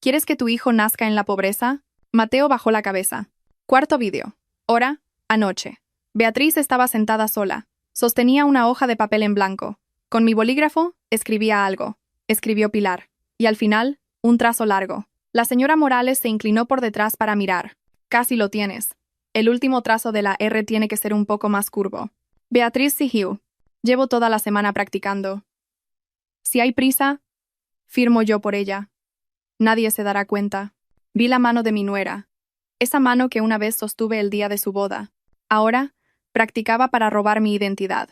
¿Quieres que tu hijo nazca en la pobreza? Mateo bajó la cabeza. Cuarto vídeo. Hora, anoche. Beatriz estaba sentada sola. Sostenía una hoja de papel en blanco. Con mi bolígrafo, escribía algo. Escribió Pilar. Y al final, un trazo largo. La señora Morales se inclinó por detrás para mirar. Casi lo tienes. El último trazo de la R tiene que ser un poco más curvo. Beatriz siguió. Llevo toda la semana practicando. Si hay prisa, firmo yo por ella. Nadie se dará cuenta. Vi la mano de mi nuera. Esa mano que una vez sostuve el día de su boda. Ahora, practicaba para robar mi identidad.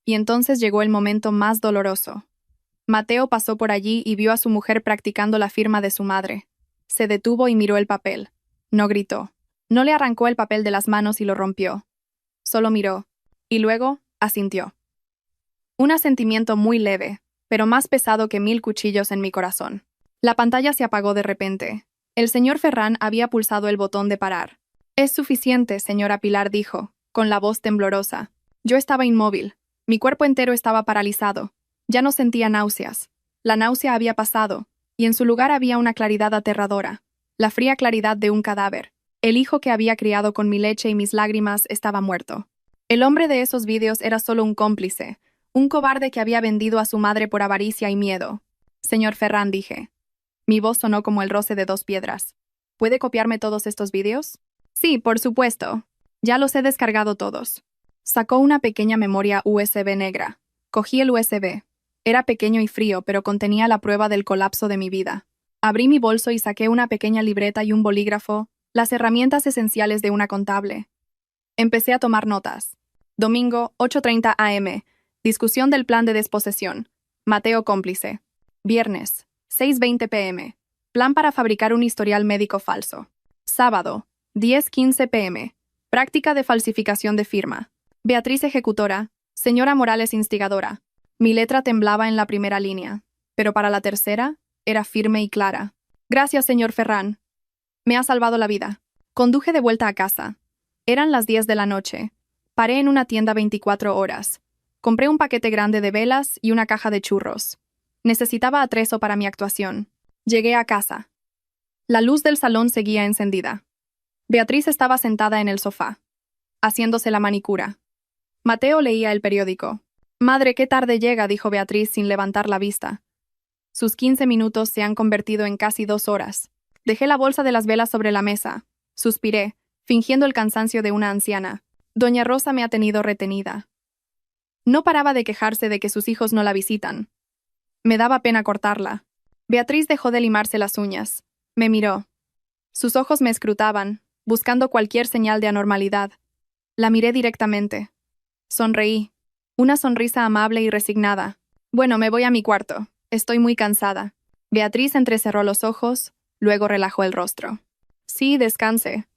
Y entonces llegó el momento más doloroso. Mateo pasó por allí y vio a su mujer practicando la firma de su madre. Se detuvo y miró el papel. No gritó. No le arrancó el papel de las manos y lo rompió. Solo miró. Y luego, asintió. Un asentimiento muy leve, pero más pesado que 1000 cuchillos en mi corazón. La pantalla se apagó de repente. El señor Ferrán había pulsado el botón de parar. Es suficiente, señora Pilar dijo, con la voz temblorosa. Yo estaba inmóvil. Mi cuerpo entero estaba paralizado. Ya no sentía náuseas. La náusea había pasado, y en su lugar había una claridad aterradora. La fría claridad de un cadáver. El hijo que había criado con mi leche y mis lágrimas estaba muerto. El hombre de esos vídeos era solo un cómplice, un cobarde que había vendido a su madre por avaricia y miedo. Señor Ferrán, dije. Mi voz sonó como el roce de 2 piedras. ¿Puede copiarme todos estos vídeos? Sí, por supuesto. Ya los he descargado todos. Sacó una pequeña memoria USB negra. Cogí el USB. Era pequeño y frío, pero contenía la prueba del colapso de mi vida. Abrí mi bolso y saqué una pequeña libreta y un bolígrafo, las herramientas esenciales de una contable. Empecé a tomar notas. Domingo, 8:30 am. Discusión del plan de desposesión. Mateo cómplice. Viernes, 6:20 p.m. Plan para fabricar un historial médico falso. Sábado, 10:15 p.m. Práctica de falsificación de firma. Beatriz ejecutora. Señora Morales instigadora. Mi letra temblaba en la primera línea, pero para la tercera era firme y clara. Gracias, señor Ferrán. Me ha salvado la vida. Conduje de vuelta a casa. Eran las 10 de la noche. Paré en una tienda 24 horas. Compré un paquete grande de velas y una caja de churros. Necesitaba atrezo para mi actuación. Llegué a casa. La luz del salón seguía encendida. Beatriz estaba sentada en el sofá, haciéndose la manicura. Mateo leía el periódico. Madre, qué tarde llega, dijo Beatriz sin levantar la vista. Sus 15 minutos se han convertido en casi 2 horas. Dejé la bolsa de las velas sobre la mesa. Suspiré, fingiendo el cansancio de una anciana. Doña Rosa me ha tenido retenida. No paraba de quejarse de que sus hijos no la visitan. Me daba pena cortarla. Beatriz dejó de limarse las uñas. Me miró. Sus ojos me escrutaban, buscando cualquier señal de anormalidad. La miré directamente. Sonreí. Una sonrisa amable y resignada. Bueno, me voy a mi cuarto. Estoy muy cansada. Beatriz entrecerró los ojos, luego relajó el rostro. Sí, descanse.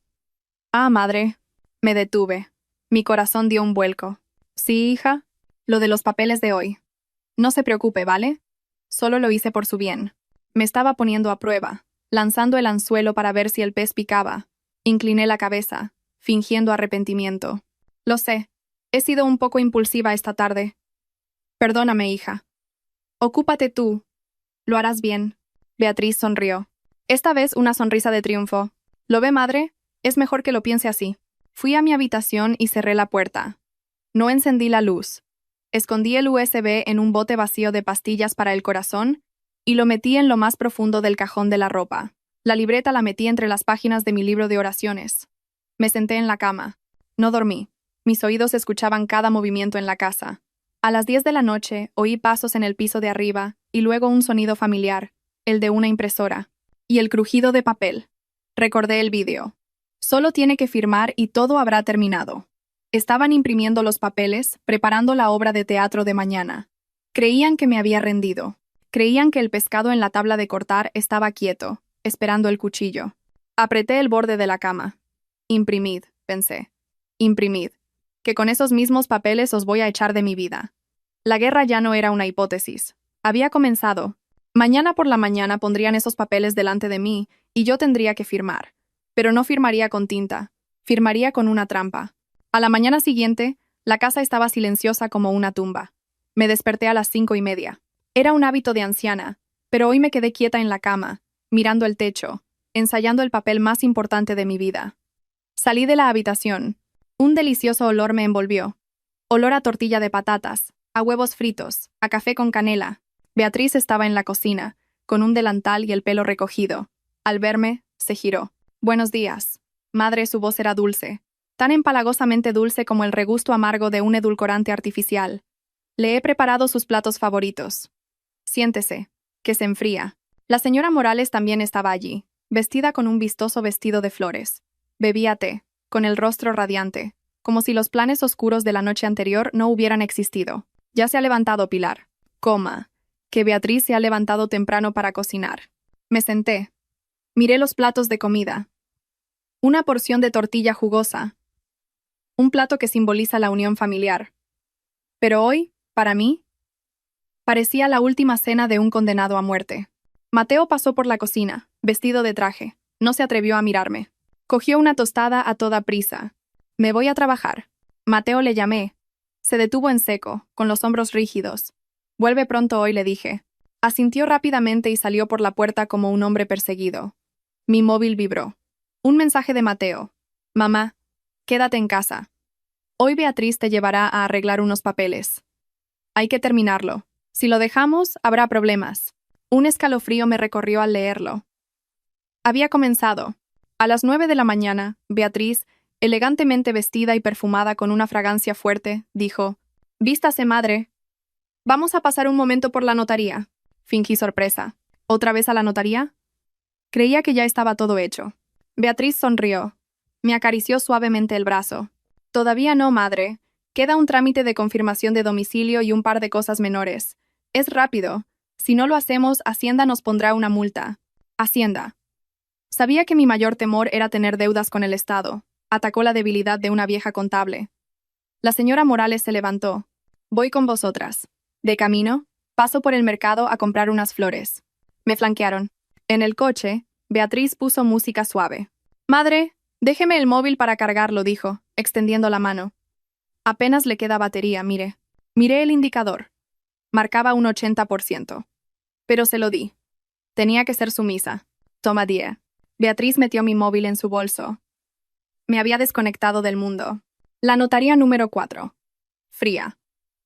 Ah, madre. Me detuve. Mi corazón dio un vuelco. Sí, hija. Lo de los papeles de hoy. No se preocupe, ¿vale? Solo lo hice por su bien. Me estaba poniendo a prueba, lanzando el anzuelo para ver si el pez picaba. Incliné la cabeza, fingiendo arrepentimiento. Lo sé. He sido un poco impulsiva esta tarde. Perdóname, hija. Ocúpate tú. Lo harás bien. Beatriz sonrió. Esta vez una sonrisa de triunfo. ¿Lo ve, madre? Es mejor que lo piense así. Fui a mi habitación y cerré la puerta. No encendí la luz. Escondí el USB en un bote vacío de pastillas para el corazón y lo metí en lo más profundo del cajón de la ropa. La libreta la metí entre las páginas de mi libro de oraciones. Me senté en la cama. No dormí. Mis oídos escuchaban cada movimiento en la casa. A las 10 de la noche oí pasos en el piso de arriba y luego un sonido familiar, el de una impresora, y el crujido de papel. Recordé el vídeo. Solo tiene que firmar y todo habrá terminado. Estaban imprimiendo los papeles, preparando la obra de teatro de mañana. Creían que me había rendido. Creían que el pescado en la tabla de cortar estaba quieto, esperando el cuchillo. Apreté el borde de la cama. Imprimid, pensé. Imprimid. Que con esos mismos papeles os voy a echar de mi vida. La guerra ya no era una hipótesis. Había comenzado. Mañana por la mañana pondrían esos papeles delante de mí y yo tendría que firmar. Pero no firmaría con tinta. Firmaría con una trampa. A la mañana siguiente, la casa estaba silenciosa como una tumba. Me desperté a las 5:30. Era un hábito de anciana, pero hoy me quedé quieta en la cama, mirando el techo, ensayando el papel más importante de mi vida. Salí de la habitación. Un delicioso olor me envolvió. Olor a tortilla de patatas, a huevos fritos, a café con canela. Beatriz estaba en la cocina, con un delantal y el pelo recogido. Al verme, se giró. «Buenos días». Madre, su voz era dulce, tan empalagosamente dulce como el regusto amargo de un edulcorante artificial. Le he preparado sus platos favoritos. Siéntese, que se enfría. La señora Morales también estaba allí, vestida con un vistoso vestido de flores. Bebía té, con el rostro radiante, como si los planes oscuros de la noche anterior no hubieran existido. Ya se ha levantado Pilar. Coma, que Beatriz se ha levantado temprano para cocinar. Me senté. Miré los platos de comida. Una porción de tortilla jugosa. Un plato que simboliza la unión familiar. Pero hoy, para mí, parecía la última cena de un condenado a muerte. Mateo pasó por la cocina, vestido de traje. No se atrevió a mirarme. Cogió una tostada a toda prisa. «Me voy a trabajar». Mateo, le llamé. Se detuvo en seco, con los hombros rígidos. «Vuelve pronto hoy», le dije. Asintió rápidamente y salió por la puerta como un hombre perseguido. Mi móvil vibró. Un mensaje de Mateo. «Mamá, quédate en casa. Hoy Beatriz te llevará a arreglar unos papeles. Hay que terminarlo. Si lo dejamos, habrá problemas». Un escalofrío me recorrió al leerlo. Había comenzado. A las 9 de la mañana, Beatriz, elegantemente vestida y perfumada con una fragancia fuerte, dijo: «Vístase, madre. Vamos a pasar un momento por la notaría». Fingí sorpresa. ¿Otra vez a la notaría? Creía que ya estaba todo hecho. Beatriz sonrió. Me acarició suavemente el brazo. «Todavía no, madre. Queda un trámite de confirmación de domicilio y un par de cosas menores. Es rápido. Si no lo hacemos, Hacienda nos pondrá una multa». Hacienda. Sabía que mi mayor temor era tener deudas con el Estado. Atacó la debilidad de una vieja contable. La señora Morales se levantó. «Voy con vosotras». De camino, paso por el mercado a comprar unas flores. Me flanquearon. En el coche, Beatriz puso música suave. «Madre, déjeme el móvil para cargarlo», dijo, extendiendo la mano. Apenas le queda batería, mire. Miré el indicador. Marcaba un 80%. Pero se lo di. Tenía que ser sumisa. «Toma 10». Beatriz metió mi móvil en su bolso. Me había desconectado del mundo. La notaría número 4. Fría.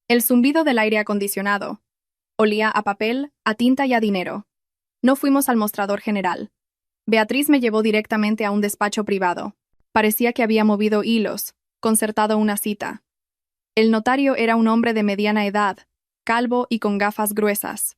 El zumbido del aire acondicionado. Olía a papel, a tinta y a dinero. No fuimos al mostrador general. Beatriz me llevó directamente a un despacho privado. Parecía que había movido hilos, concertado una cita. El notario era un hombre de mediana edad, calvo y con gafas gruesas.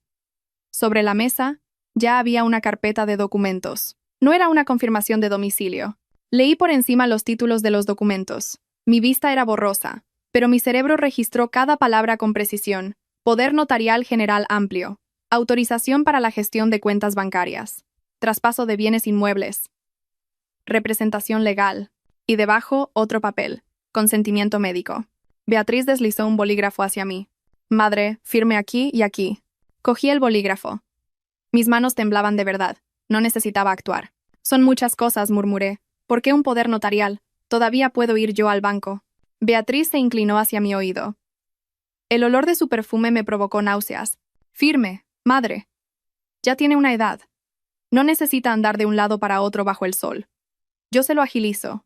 Sobre la mesa, ya había una carpeta de documentos. No era una confirmación de domicilio. Leí por encima los títulos de los documentos. Mi vista era borrosa, pero mi cerebro registró cada palabra con precisión. Poder notarial general amplio. Autorización para la gestión de cuentas bancarias. Traspaso de bienes inmuebles. Representación legal. Y debajo, otro papel. Consentimiento médico. Beatriz deslizó un bolígrafo hacia mí. «Madre, firme aquí y aquí». Cogí el bolígrafo. Mis manos temblaban de verdad. No necesitaba actuar. «Son muchas cosas», murmuré. «¿Por qué un poder notarial? Todavía puedo ir yo al banco». Beatriz se inclinó hacia mi oído. El olor de su perfume me provocó náuseas. «Firme, madre. Ya tiene una edad. No necesita andar de un lado para otro bajo el sol. Yo se lo agilizo.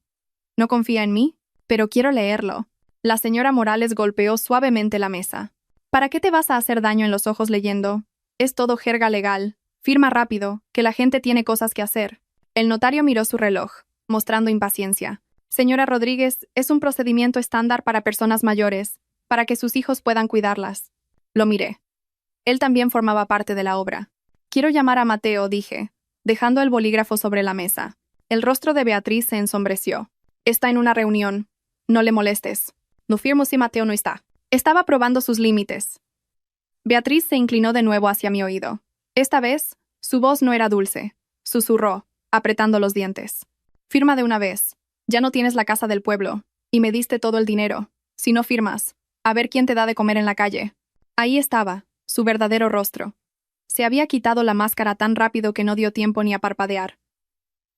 ¿No confía en mí? Pero quiero leerlo». La señora Morales golpeó suavemente la mesa. «¿Para qué te vas a hacer daño en los ojos leyendo? Es todo jerga legal. Firma rápido, que la gente tiene cosas que hacer». El notario miró su reloj, mostrando impaciencia. «Señora Rodríguez, es un procedimiento estándar para personas mayores. para que sus hijos puedan cuidarlas. Lo miré. Él también formaba parte de la obra. Quiero llamar a Mateo, dije, dejando el bolígrafo sobre la mesa. El rostro de Beatriz se ensombreció. Está en una reunión. No le molestes. No firmo si Mateo no está. Estaba probando sus límites. Beatriz se inclinó de nuevo hacia mi oído. Esta vez, su voz no era dulce. Susurró, apretando los dientes. Firma de una vez. Ya no tienes la casa del pueblo. Y me diste todo el dinero. Si no firmas, a ver quién te da de comer en la calle. Ahí estaba, su verdadero rostro. Se había quitado la máscara tan rápido que no dio tiempo ni a parpadear.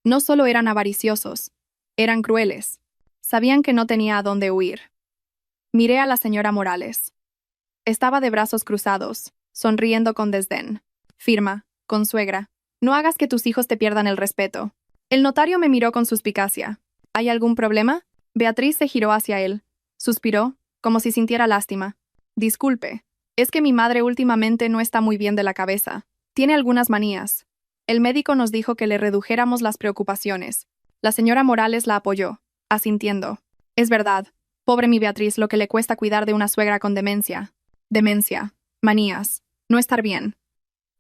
No solo eran avariciosos, eran crueles. Sabían que no tenía a dónde huir. Miré a la señora Morales. Estaba de brazos cruzados, sonriendo con desdén. Firma, consuegra. No hagas que tus hijos te pierdan el respeto. El notario me miró con suspicacia. ¿Hay algún problema? Beatriz se giró hacia él. Suspiró, como si sintiera lástima. Disculpe, es que mi madre últimamente no está muy bien de la cabeza. Tiene algunas manías. El médico nos dijo que le redujéramos las preocupaciones. La señora Morales la apoyó, asintiendo. Es verdad, pobre mi Beatriz, lo que le cuesta cuidar de una suegra con demencia. Demencia, manías, no estar bien.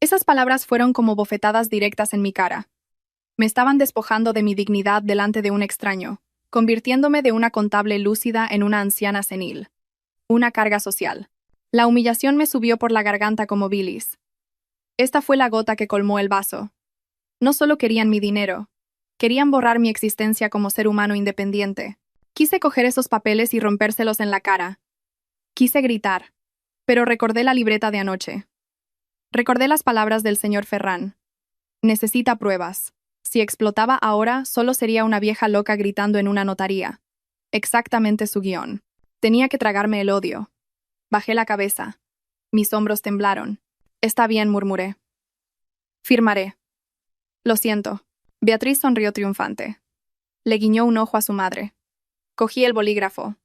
Esas palabras fueron como bofetadas directas en mi cara. Me estaban despojando de mi dignidad delante de un extraño, convirtiéndome de una contable lúcida en una anciana senil. Una carga social. La humillación me subió por la garganta como bilis. Esta fue la gota que colmó el vaso. No solo querían mi dinero, querían borrar mi existencia como ser humano independiente. Quise coger esos papeles y rompérselos en la cara. Quise gritar, pero recordé la libreta de anoche. Recordé las palabras del señor Ferrán. Necesita pruebas. Si explotaba ahora, solo sería una vieja loca gritando en una notaría. Exactamente su guión. Tenía que tragarme el odio. Bajé la cabeza. Mis hombros temblaron. Está bien, murmuré. Firmaré. Lo siento. Beatriz sonrió triunfante. Le guiñó un ojo a su madre. Cogí el bolígrafo,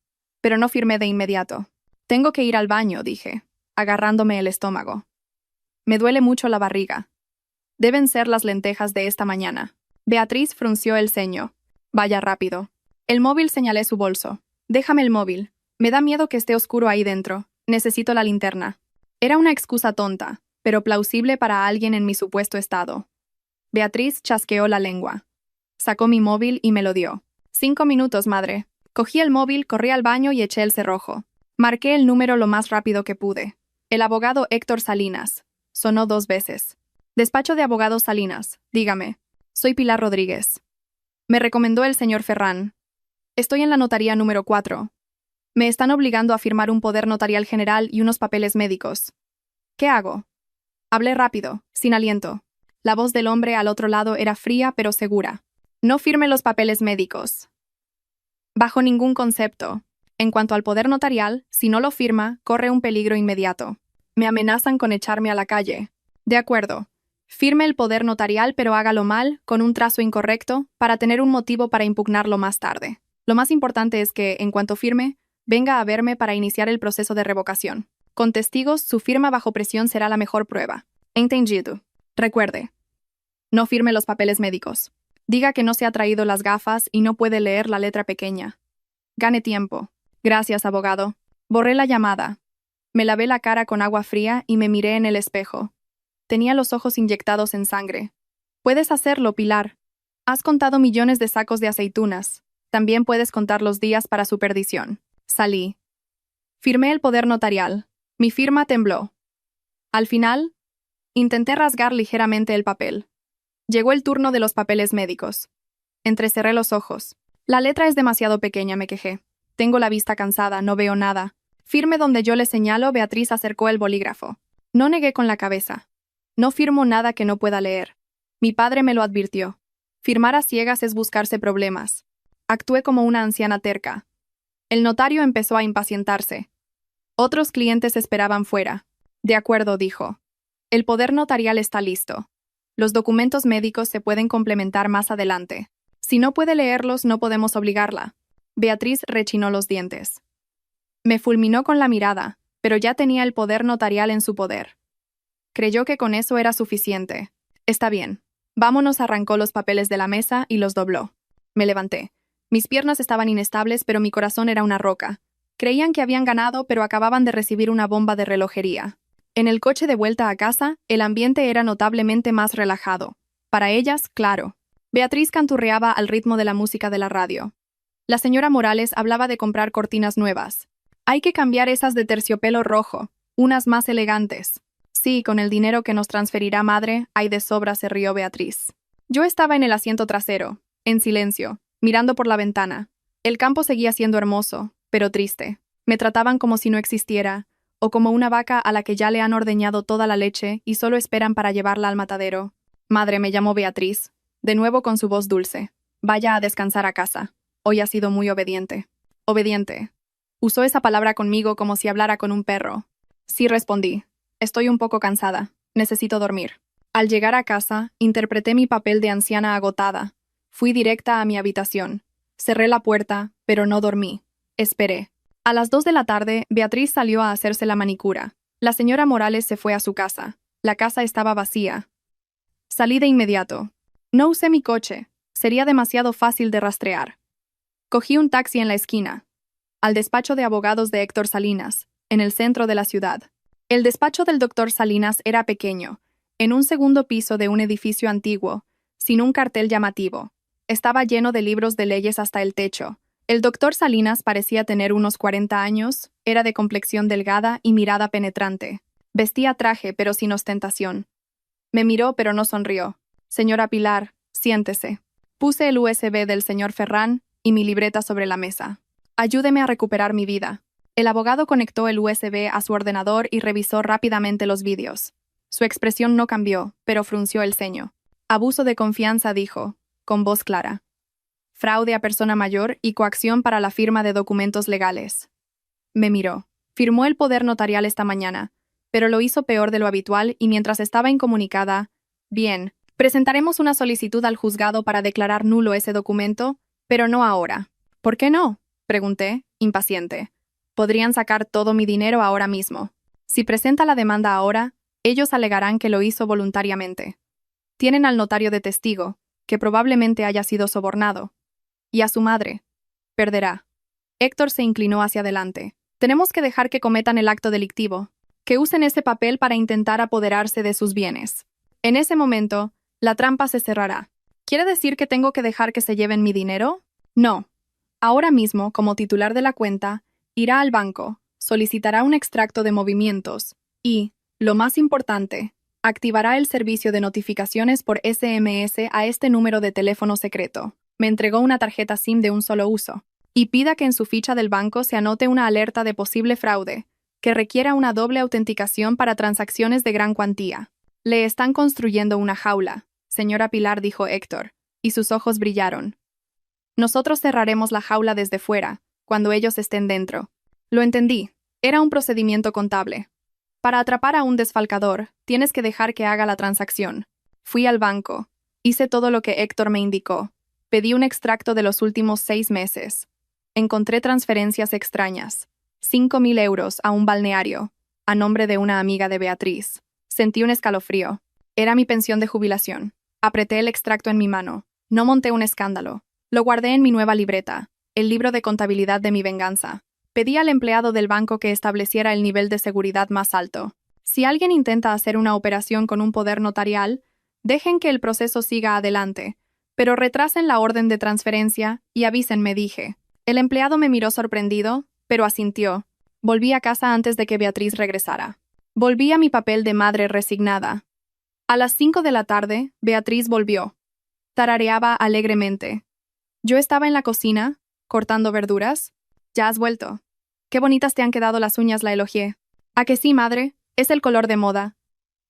pero no firmé de inmediato. Tengo que ir al baño, dije, agarrándome el estómago. Me duele mucho la barriga. Deben ser las lentejas de esta mañana. Beatriz frunció el ceño. Vaya rápido. El móvil, señalé su bolso. Déjame el móvil. Me da miedo que esté oscuro ahí dentro. Necesito la linterna. Era una excusa tonta, pero plausible para alguien en mi supuesto estado. Beatriz chasqueó la lengua. Sacó mi móvil y me lo dio. 5 minutos, madre. Cogí el móvil, corrí al baño y eché el cerrojo. Marqué el número lo más rápido que pude. El abogado Héctor Salinas. Sonó 2 veces. Despacho de abogados Salinas. Dígame. Soy Pilar Rodríguez. Me recomendó el señor Ferrán. Estoy en la notaría número 4. Me están obligando a firmar un poder notarial general y unos papeles médicos. ¿Qué hago? Hablé rápido, sin aliento. La voz del hombre al otro lado era fría pero segura. No firme los papeles médicos. Bajo ningún concepto. En cuanto al poder notarial, si no lo firma, corre un peligro inmediato. Me amenazan con echarme a la calle. De acuerdo. Firme el poder notarial, pero hágalo mal, con un trazo incorrecto, para tener un motivo para impugnarlo más tarde. Lo más importante es que, en cuanto firme, venga a verme para iniciar el proceso de revocación. Con testigos, su firma bajo presión será la mejor prueba. Entendido. Recuerde. No firme los papeles médicos. Diga que no se ha traído las gafas y no puede leer la letra pequeña. Gane tiempo. Gracias, abogado. Borré la llamada. Me lavé la cara con agua fría y me miré en el espejo. Tenía los ojos inyectados en sangre. Puedes hacerlo, Pilar. Has contado millones de sacos de aceitunas. También puedes contar los días para su perdición. Salí. Firmé el poder notarial. Mi firma tembló. Al final, intenté rasgar ligeramente el papel. Llegó el turno de los papeles médicos. Entrecerré los ojos. La letra es demasiado pequeña, me quejé. Tengo la vista cansada, no veo nada. Firme donde yo le señalo, Beatriz acercó el bolígrafo. No negué con la cabeza. No firmo nada que no pueda leer. Mi padre me lo advirtió. Firmar a ciegas es buscarse problemas. Actué como una anciana terca. El notario empezó a impacientarse. Otros clientes esperaban fuera. De acuerdo, dijo. El poder notarial está listo. Los documentos médicos se pueden complementar más adelante. Si no puede leerlos, no podemos obligarla. Beatriz rechinó los dientes. Me fulminó con la mirada, pero ya tenía el poder notarial en su poder. Creyó que con eso era suficiente. Está bien. Vámonos, arrancó los papeles de la mesa y los dobló. Me levanté. Mis piernas estaban inestables, pero mi corazón era una roca. Creían que habían ganado, pero acababan de recibir una bomba de relojería. En el coche de vuelta a casa, el ambiente era notablemente más relajado. Para ellas, claro. Beatriz canturreaba al ritmo de la música de la radio. La señora Morales hablaba de comprar cortinas nuevas. Hay que cambiar esas de terciopelo rojo, unas más elegantes. Sí, con el dinero que nos transferirá madre, hay de sobra, se rió Beatriz. Yo estaba en el asiento trasero, en silencio, mirando por la ventana. El campo seguía siendo hermoso, pero triste. Me trataban como si no existiera, o como una vaca a la que ya le han ordeñado toda la leche y solo esperan para llevarla al matadero. Madre, me llamó Beatriz, de nuevo con su voz dulce. Vaya a descansar a casa. Hoy ha sido muy obediente. Obediente. Usó esa palabra conmigo como si hablara con un perro. Sí, respondí. Estoy un poco cansada. Necesito dormir. Al llegar a casa, interpreté mi papel de anciana agotada. Fui directa a mi habitación. Cerré la puerta, pero no dormí. Esperé. A las 2 de la tarde, Beatriz salió a hacerse la manicura. La señora Morales se fue a su casa. La casa estaba vacía. Salí de inmediato. No usé mi coche. Sería demasiado fácil de rastrear. Cogí un taxi en la esquina. Al despacho de abogados de Héctor Salinas, en el centro de la ciudad. El despacho del doctor Salinas era pequeño, en un segundo piso de un edificio antiguo, sin un cartel llamativo. Estaba lleno de libros de leyes hasta el techo. El doctor Salinas parecía tener unos 40 años, era de complexión delgada y mirada penetrante. Vestía traje, pero sin ostentación. Me miró, pero no sonrió. Señora Pilar, siéntese. Puse el USB del señor Ferrán y mi libreta sobre la mesa. Ayúdeme a recuperar mi vida. El abogado conectó el USB a su ordenador y revisó rápidamente los vídeos. Su expresión no cambió, pero frunció el ceño. Abuso de confianza, dijo, con voz clara. Fraude a persona mayor y coacción para la firma de documentos legales. Me miró. Firmó el poder notarial esta mañana, pero lo hizo peor de lo habitual y mientras estaba incomunicada, bien, presentaremos una solicitud al juzgado para declarar nulo ese documento, pero no ahora. ¿Por qué no?, pregunté, impaciente. Podrían sacar todo mi dinero ahora mismo. Si presenta la demanda ahora, ellos alegarán que lo hizo voluntariamente. Tienen al notario de testigo, que probablemente haya sido sobornado. Y a su madre. Perderá. Héctor se inclinó hacia adelante. Tenemos que dejar que cometan el acto delictivo, que usen ese papel para intentar apoderarse de sus bienes. En ese momento, la trampa se cerrará. ¿Quiere decir que tengo que dejar que se lleven mi dinero? No. Ahora mismo, como titular de la cuenta, irá al banco, solicitará un extracto de movimientos y, lo más importante, activará el servicio de notificaciones por SMS a este número de teléfono secreto. Me entregó una tarjeta SIM de un solo uso. Y pida que en su ficha del banco se anote una alerta de posible fraude, que requiera una doble autenticación para transacciones de gran cuantía. Le están construyendo una jaula, señora Pilar, dijo Héctor, y sus ojos brillaron. Nosotros cerraremos la jaula desde fuera, cuando ellos estén dentro. Lo entendí. Era un procedimiento contable. Para atrapar a un desfalcador, tienes que dejar que haga la transacción. Fui al banco. Hice todo lo que Héctor me indicó. Pedí un extracto de los últimos 6 meses. Encontré transferencias extrañas. 5.000 euros a un balneario, a nombre de una amiga de Beatriz. Sentí un escalofrío. Era mi pensión de jubilación. Apreté el extracto en mi mano. No monté un escándalo. Lo guardé en mi nueva libreta, el libro de contabilidad de mi venganza. Pedí al empleado del banco que estableciera el nivel de seguridad más alto. Si alguien intenta hacer una operación con un poder notarial, dejen que el proceso siga adelante, pero retrasen la orden de transferencia y avísenme, dije. El empleado me miró sorprendido, pero asintió. Volví a casa antes de que Beatriz regresara. Volví a mi papel de madre resignada. A las 5 de la tarde, Beatriz volvió. Tarareaba alegremente. Yo estaba en la cocina, cortando verduras. ¿Ya has vuelto? Qué bonitas te han quedado las uñas, la elogié. ¿A que sí, madre? Es el color de moda.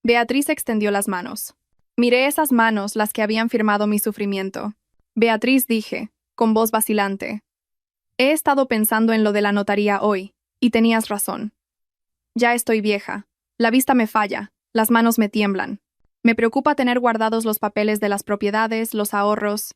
Beatriz extendió las manos. Miré esas manos, las que habían firmado mi sufrimiento. Beatriz, dije, con voz vacilante. He estado pensando en lo de la notaría hoy, y tenías razón. Ya estoy vieja. La vista me falla, las manos me tiemblan. Me preocupa tener guardados los papeles de las propiedades, los ahorros.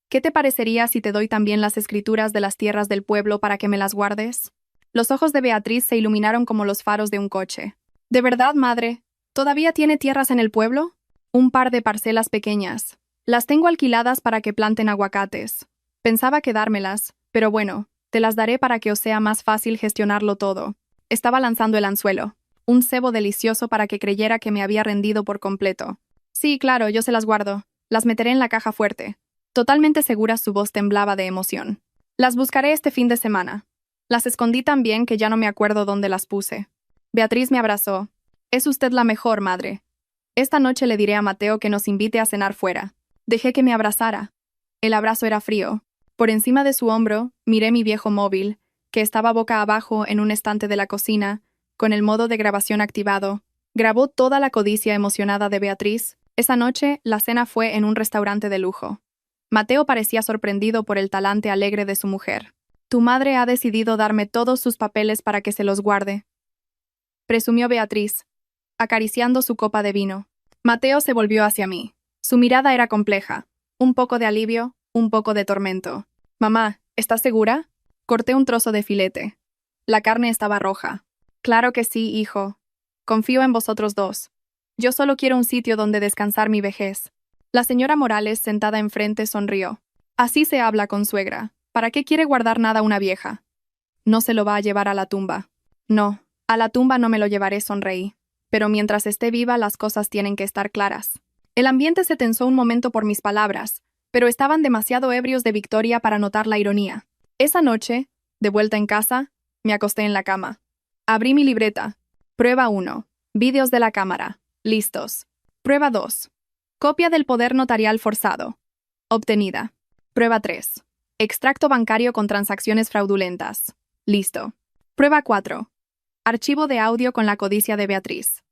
¿Qué te parecería si te doy también las escrituras de las tierras del pueblo para que me las guardes? Los ojos de Beatriz se iluminaron como los faros de un coche. ¿De verdad, madre? ¿Todavía tiene tierras en el pueblo? Un par de parcelas pequeñas. Las tengo alquiladas para que planten aguacates. Pensaba quedármelas, pero bueno, Te las daré para que os sea más fácil gestionarlo todo. Estaba lanzando el anzuelo. Un cebo delicioso para que creyera que me había rendido por completo. Sí, claro, yo se las guardo. Las meteré en la caja fuerte. Totalmente segura, su voz temblaba de emoción. Las buscaré este fin de semana. Las escondí tan bien que ya no me acuerdo dónde las puse. Beatriz me abrazó. Es usted la mejor, madre. Esta noche le diré a Mateo que nos invite a cenar fuera. Dejé que me abrazara. El abrazo era frío. Por encima de su hombro, miré mi viejo móvil, que estaba boca abajo en un estante de la cocina, con el modo de grabación activado. Grabó toda la codicia emocionada de Beatriz. Esa noche, la cena fue en un restaurante de lujo. Mateo parecía sorprendido por el talante alegre de su mujer. Tu madre ha decidido darme todos sus papeles para que se los guarde, presumió Beatriz, acariciando su copa de vino. Mateo se volvió hacia mí. Su mirada era compleja. Un poco de alivio, un poco de tormento. Mamá, ¿estás segura? Corté un trozo de filete. La carne estaba roja. Claro que sí, hijo. Confío en vosotros dos. Yo solo quiero un sitio donde descansar mi vejez. La señora Morales, sentada enfrente, sonrió. Así se habla con suegra. ¿Para qué quiere guardar nada una vieja? No se lo va a llevar a la tumba. No, a la tumba no me lo llevaré, sonreí. Pero mientras esté viva, las cosas tienen que estar claras. El ambiente se tensó un momento por mis palabras, pero estaban demasiado ebrios de victoria para notar la ironía. Esa noche, de vuelta en casa, me acosté en la cama. Abrí mi libreta. Prueba 1. Vídeos de la cámara. Listos. Prueba 2. Copia del poder notarial forzado. Obtenida. Prueba 3. Extracto bancario con transacciones fraudulentas. Listo. Prueba 4. Archivo de audio con la codicia de Beatriz.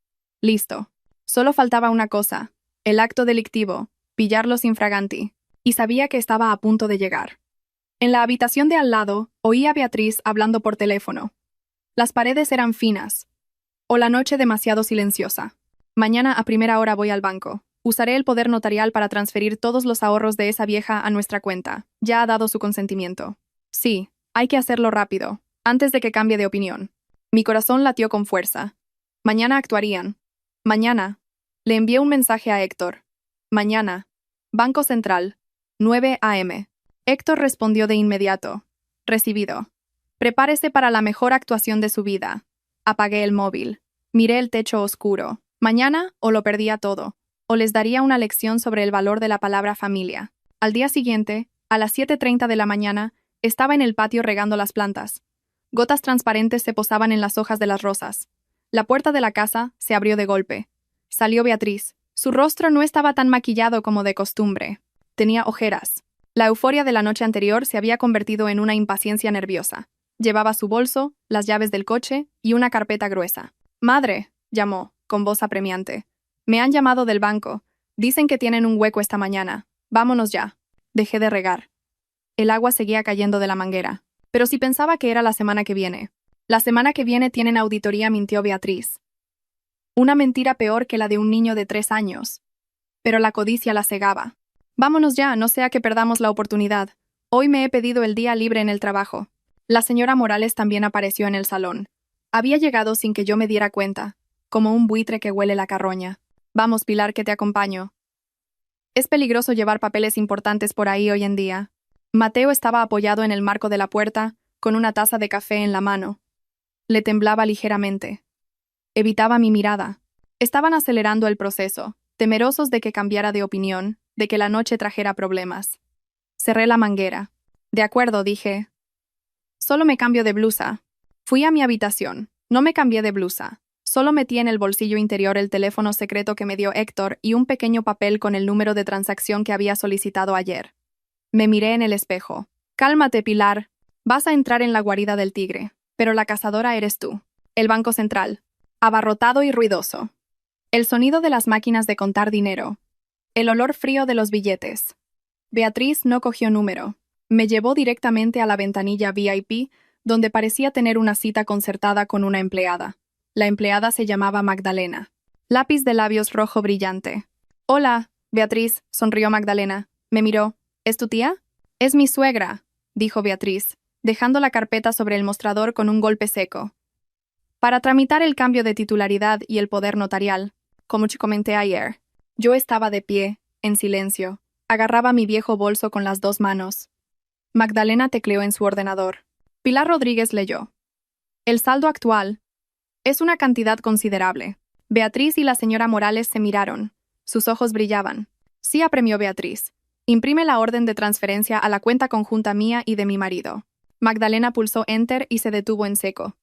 Listo. Solo faltaba una cosa. El acto delictivo. Pillarlos infraganti. Y sabía que estaba a punto de llegar. En la habitación de al lado, oí a Beatriz hablando por teléfono. Las paredes eran finas. O la noche demasiado silenciosa. Mañana a primera hora voy al banco. Usaré el poder notarial para transferir todos los ahorros de esa vieja a nuestra cuenta. Ya ha dado su consentimiento. Sí, hay que hacerlo rápido, antes de que cambie de opinión. Mi corazón latió con fuerza. Mañana actuarían. Mañana. Le envié un mensaje a Héctor. Mañana. Banco Central. 9 a.m. Héctor respondió de inmediato. Recibido. Prepárese para la mejor actuación de su vida. Apagué el móvil. Miré el techo oscuro. Mañana o lo perdía todo, o les daría una lección sobre el valor de la palabra familia. Al día siguiente, a las 7:30 de la mañana, estaba en el patio regando las plantas. Gotas transparentes se posaban en las hojas de las rosas. La puerta de la casa se abrió de golpe. Salió Beatriz. Su rostro no estaba tan maquillado como de costumbre. Tenía ojeras. La euforia de la noche anterior se había convertido en una impaciencia nerviosa. Llevaba su bolso, las llaves del coche y una carpeta gruesa. «Madre», llamó, con voz apremiante. «Me han llamado del banco. Dicen que tienen un hueco esta mañana. Vámonos ya». Dejé de regar. El agua seguía cayendo de la manguera. Pero si pensaba que era la semana que viene. La semana que viene tienen auditoría, mintió Beatriz. Una mentira peor que la de un niño de 3 años. Pero la codicia la cegaba. «Vámonos ya, no sea que perdamos la oportunidad. Hoy me he pedido el día libre en el trabajo». La señora Morales también apareció en el salón. Había llegado sin que yo me diera cuenta, como un buitre que huele la carroña. «Vamos, Pilar, que te acompaño. Es peligroso llevar papeles importantes por ahí hoy en día». Mateo estaba apoyado en el marco de la puerta, con una taza de café en la mano. Le temblaba ligeramente. Evitaba mi mirada. Estaban acelerando el proceso, temerosos de que cambiara de opinión, de que la noche trajera problemas. Cerré la manguera. «De acuerdo», dije. «Solo me cambio de blusa». Fui a mi habitación. No me cambié de blusa. Solo metí en el bolsillo interior el teléfono secreto que me dio Héctor y un pequeño papel con el número de transacción que había solicitado ayer. Me miré en el espejo. «Cálmate, Pilar. Vas a entrar en la guarida del tigre. Pero la cazadora eres tú». El Banco Central. Abarrotado y ruidoso. El sonido de las máquinas de contar dinero. El olor frío de los billetes. Beatriz no cogió número. Me llevó directamente a la ventanilla VIP, donde parecía tener una cita concertada con una empleada. La empleada se llamaba Magdalena. Lápiz de labios rojo brillante. «Hola, Beatriz», sonrió Magdalena. Me miró. «¿Es tu tía?» «Es mi suegra», dijo Beatriz, dejando la carpeta sobre el mostrador con un golpe seco. «Para tramitar el cambio de titularidad y el poder notarial, como te comenté ayer». Yo estaba de pie, en silencio. Agarraba mi viejo bolso con las 2 manos. Magdalena tecleó en su ordenador. Pilar Rodríguez leyó. El saldo actual es una cantidad considerable. Beatriz y la señora Morales se miraron. Sus ojos brillaban. Sí, apremió Beatriz. Imprime la orden de transferencia a la cuenta conjunta mía y de mi marido. Magdalena pulsó Enter y se detuvo en seco.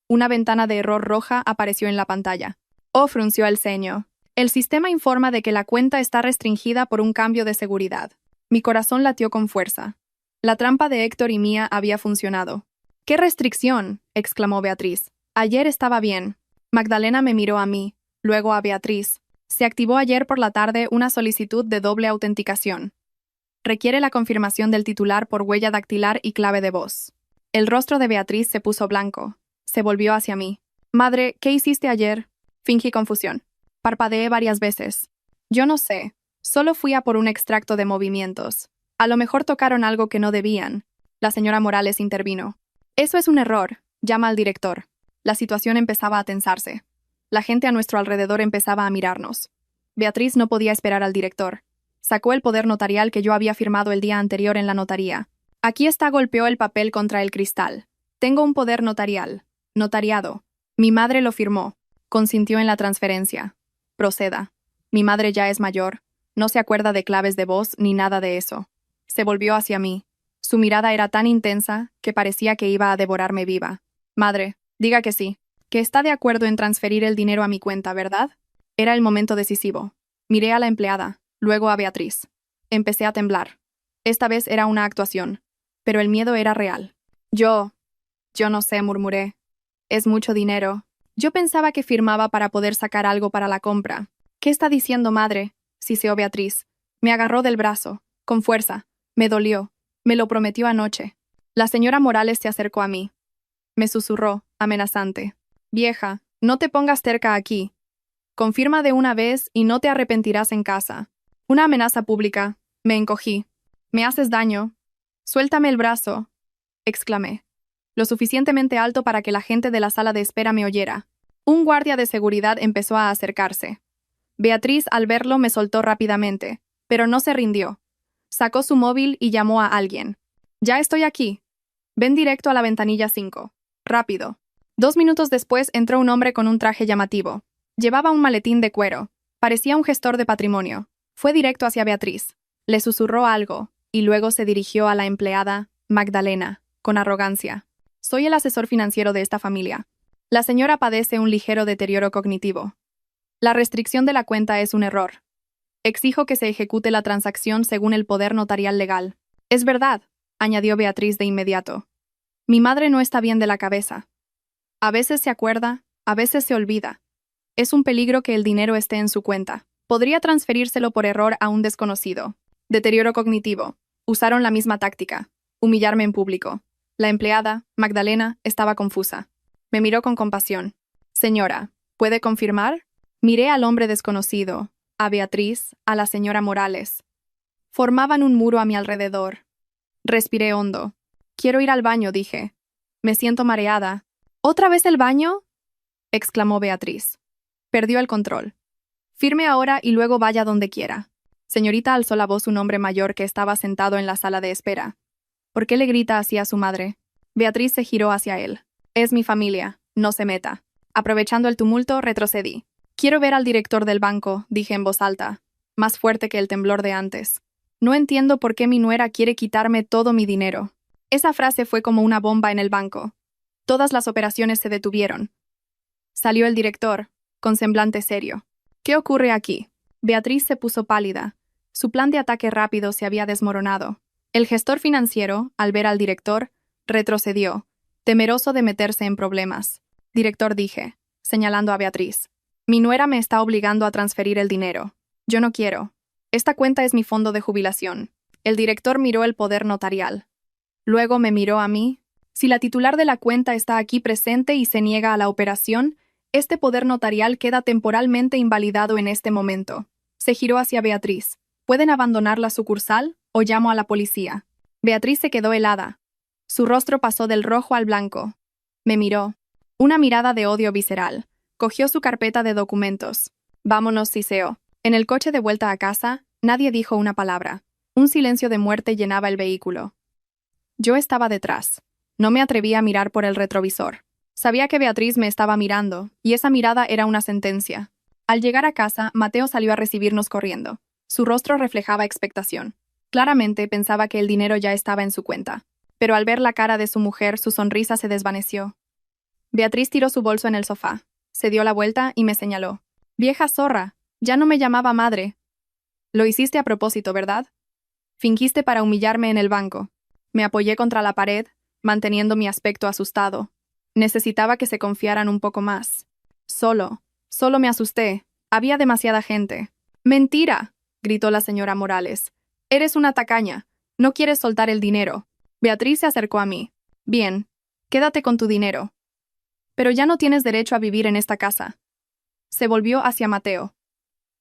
Una ventana de error roja apareció en la pantalla. Oh, frunció el ceño. El sistema informa de que la cuenta está restringida por un cambio de seguridad. Mi corazón latió con fuerza. La trampa de Héctor y mía había funcionado. ¡Qué restricción!, exclamó Beatriz. Ayer estaba bien. Magdalena me miró a mí, luego a Beatriz. Se activó ayer por la tarde una solicitud de doble autenticación. Requiere la confirmación del titular por huella dactilar y clave de voz. El rostro de Beatriz se puso blanco. Se volvió hacia mí. Madre, ¿qué hiciste ayer? Fingí confusión. Parpadeé varias veces. Yo no sé. Solo fui a por un extracto de movimientos. A lo mejor tocaron algo que no debían. La señora Morales intervino. Eso es un error. Llama al director. La situación empezaba a tensarse. La gente a nuestro alrededor empezaba a mirarnos. Beatriz no podía esperar al director. Sacó el poder notarial que yo había firmado el día anterior en la notaría. Aquí está, golpeó el papel contra el cristal. Tengo un poder notarial. Notariado. Mi madre lo firmó. Consintió en la transferencia. Proceda. Mi madre ya es mayor. No se acuerda de claves de voz ni nada de eso. Se volvió hacia mí. Su mirada era tan intensa que parecía que iba a devorarme viva. Madre, diga que sí. Que está de acuerdo en transferir el dinero a mi cuenta, ¿verdad? Era el momento decisivo. Miré a la empleada, luego a Beatriz. Empecé a temblar. Esta vez era una actuación, pero el miedo era real. Yo no sé, murmuré. Es mucho dinero. Yo pensaba que firmaba para poder sacar algo para la compra. ¿Qué está diciendo, madre?, siseó Beatriz. Me agarró del brazo, con fuerza. Me dolió. Me lo prometió anoche. La señora Morales se acercó a mí. Me susurró, amenazante. Vieja, no te pongas cerca aquí. Confirma de una vez y no te arrepentirás en casa. Una amenaza pública. Me encogí. Me haces daño. Suéltame el brazo, exclamé. Lo suficientemente alto para que la gente de la sala de espera me oyera. Un guardia de seguridad empezó a acercarse. Beatriz, al verlo, me soltó rápidamente, pero no se rindió. Sacó su móvil y llamó a alguien. Ya estoy aquí. Ven directo a la ventanilla 5. Rápido. 2 minutos después entró un hombre con un traje llamativo. Llevaba un maletín de cuero. Parecía un gestor de patrimonio. Fue directo hacia Beatriz. Le susurró algo, y luego se dirigió a la empleada, Magdalena, con arrogancia. Soy el asesor financiero de esta familia. La señora padece un ligero deterioro cognitivo. La restricción de la cuenta es un error. Exijo que se ejecute la transacción según el poder notarial legal. Es verdad, añadió Beatriz de inmediato. Mi madre no está bien de la cabeza. A veces se acuerda, a veces se olvida. Es un peligro que el dinero esté en su cuenta. Podría transferírselo por error a un desconocido. Deterioro cognitivo. Usaron la misma táctica. Humillarme en público. La empleada, Magdalena, estaba confusa. Me miró con compasión. Señora, ¿puede confirmar? Miré al hombre desconocido, a Beatriz, a la señora Morales. Formaban un muro a mi alrededor. Respiré hondo. Quiero ir al baño, dije. Me siento mareada. ¿Otra vez el baño?, exclamó Beatriz. Perdió el control. Firme ahora y luego vaya donde quiera. Señorita, alzó la voz un hombre mayor que estaba sentado en la sala de espera. ¿Por qué le grita así a su madre? Beatriz se giró hacia él. Es mi familia, no se meta. Aprovechando el tumulto, retrocedí. Quiero ver al director del banco, dije en voz alta, más fuerte que el temblor de antes. No entiendo por qué mi nuera quiere quitarme todo mi dinero. Esa frase fue como una bomba en el banco. Todas las operaciones se detuvieron. Salió el director, con semblante serio. ¿Qué ocurre aquí? Beatriz se puso pálida. Su plan de ataque rápido se había desmoronado. El gestor financiero, al ver al director, retrocedió, temeroso de meterse en problemas. Director, dije, señalando a Beatriz. Mi nuera me está obligando a transferir el dinero. Yo no quiero. Esta cuenta es mi fondo de jubilación. El director miró el poder notarial. Luego me miró a mí. Si la titular de la cuenta está aquí presente y se niega a la operación, este poder notarial queda temporalmente invalidado en este momento. Se giró hacia Beatriz. ¿Pueden abandonar la sucursal o llamo a la policía? Beatriz se quedó helada. Su rostro pasó del rojo al blanco. Me miró. Una mirada de odio visceral. Cogió su carpeta de documentos. Vámonos, siseó. En el coche de vuelta a casa, nadie dijo una palabra. Un silencio de muerte llenaba el vehículo. Yo estaba detrás. No me atreví a mirar por el retrovisor. Sabía que Beatriz me estaba mirando, y esa mirada era una sentencia. Al llegar a casa, Mateo salió a recibirnos corriendo. Su rostro reflejaba expectación. Claramente pensaba que el dinero ya estaba en su cuenta. Pero al ver la cara de su mujer, su sonrisa se desvaneció. Beatriz tiró su bolso en el sofá. Se dio la vuelta y me señaló. «Vieja zorra, ya no me llamaba madre». «Lo hiciste a propósito, ¿verdad?» «Fingiste para humillarme en el banco». Me apoyé contra la pared, manteniendo mi aspecto asustado. Necesitaba que se confiaran un poco más. Solo me asusté. Había demasiada gente. «¡Mentira!», gritó la señora Morales. «Eres una tacaña. No quieres soltar el dinero». Beatriz se acercó a mí. «Bien, quédate con tu dinero. Pero ya no tienes derecho a vivir en esta casa». Se volvió hacia Mateo.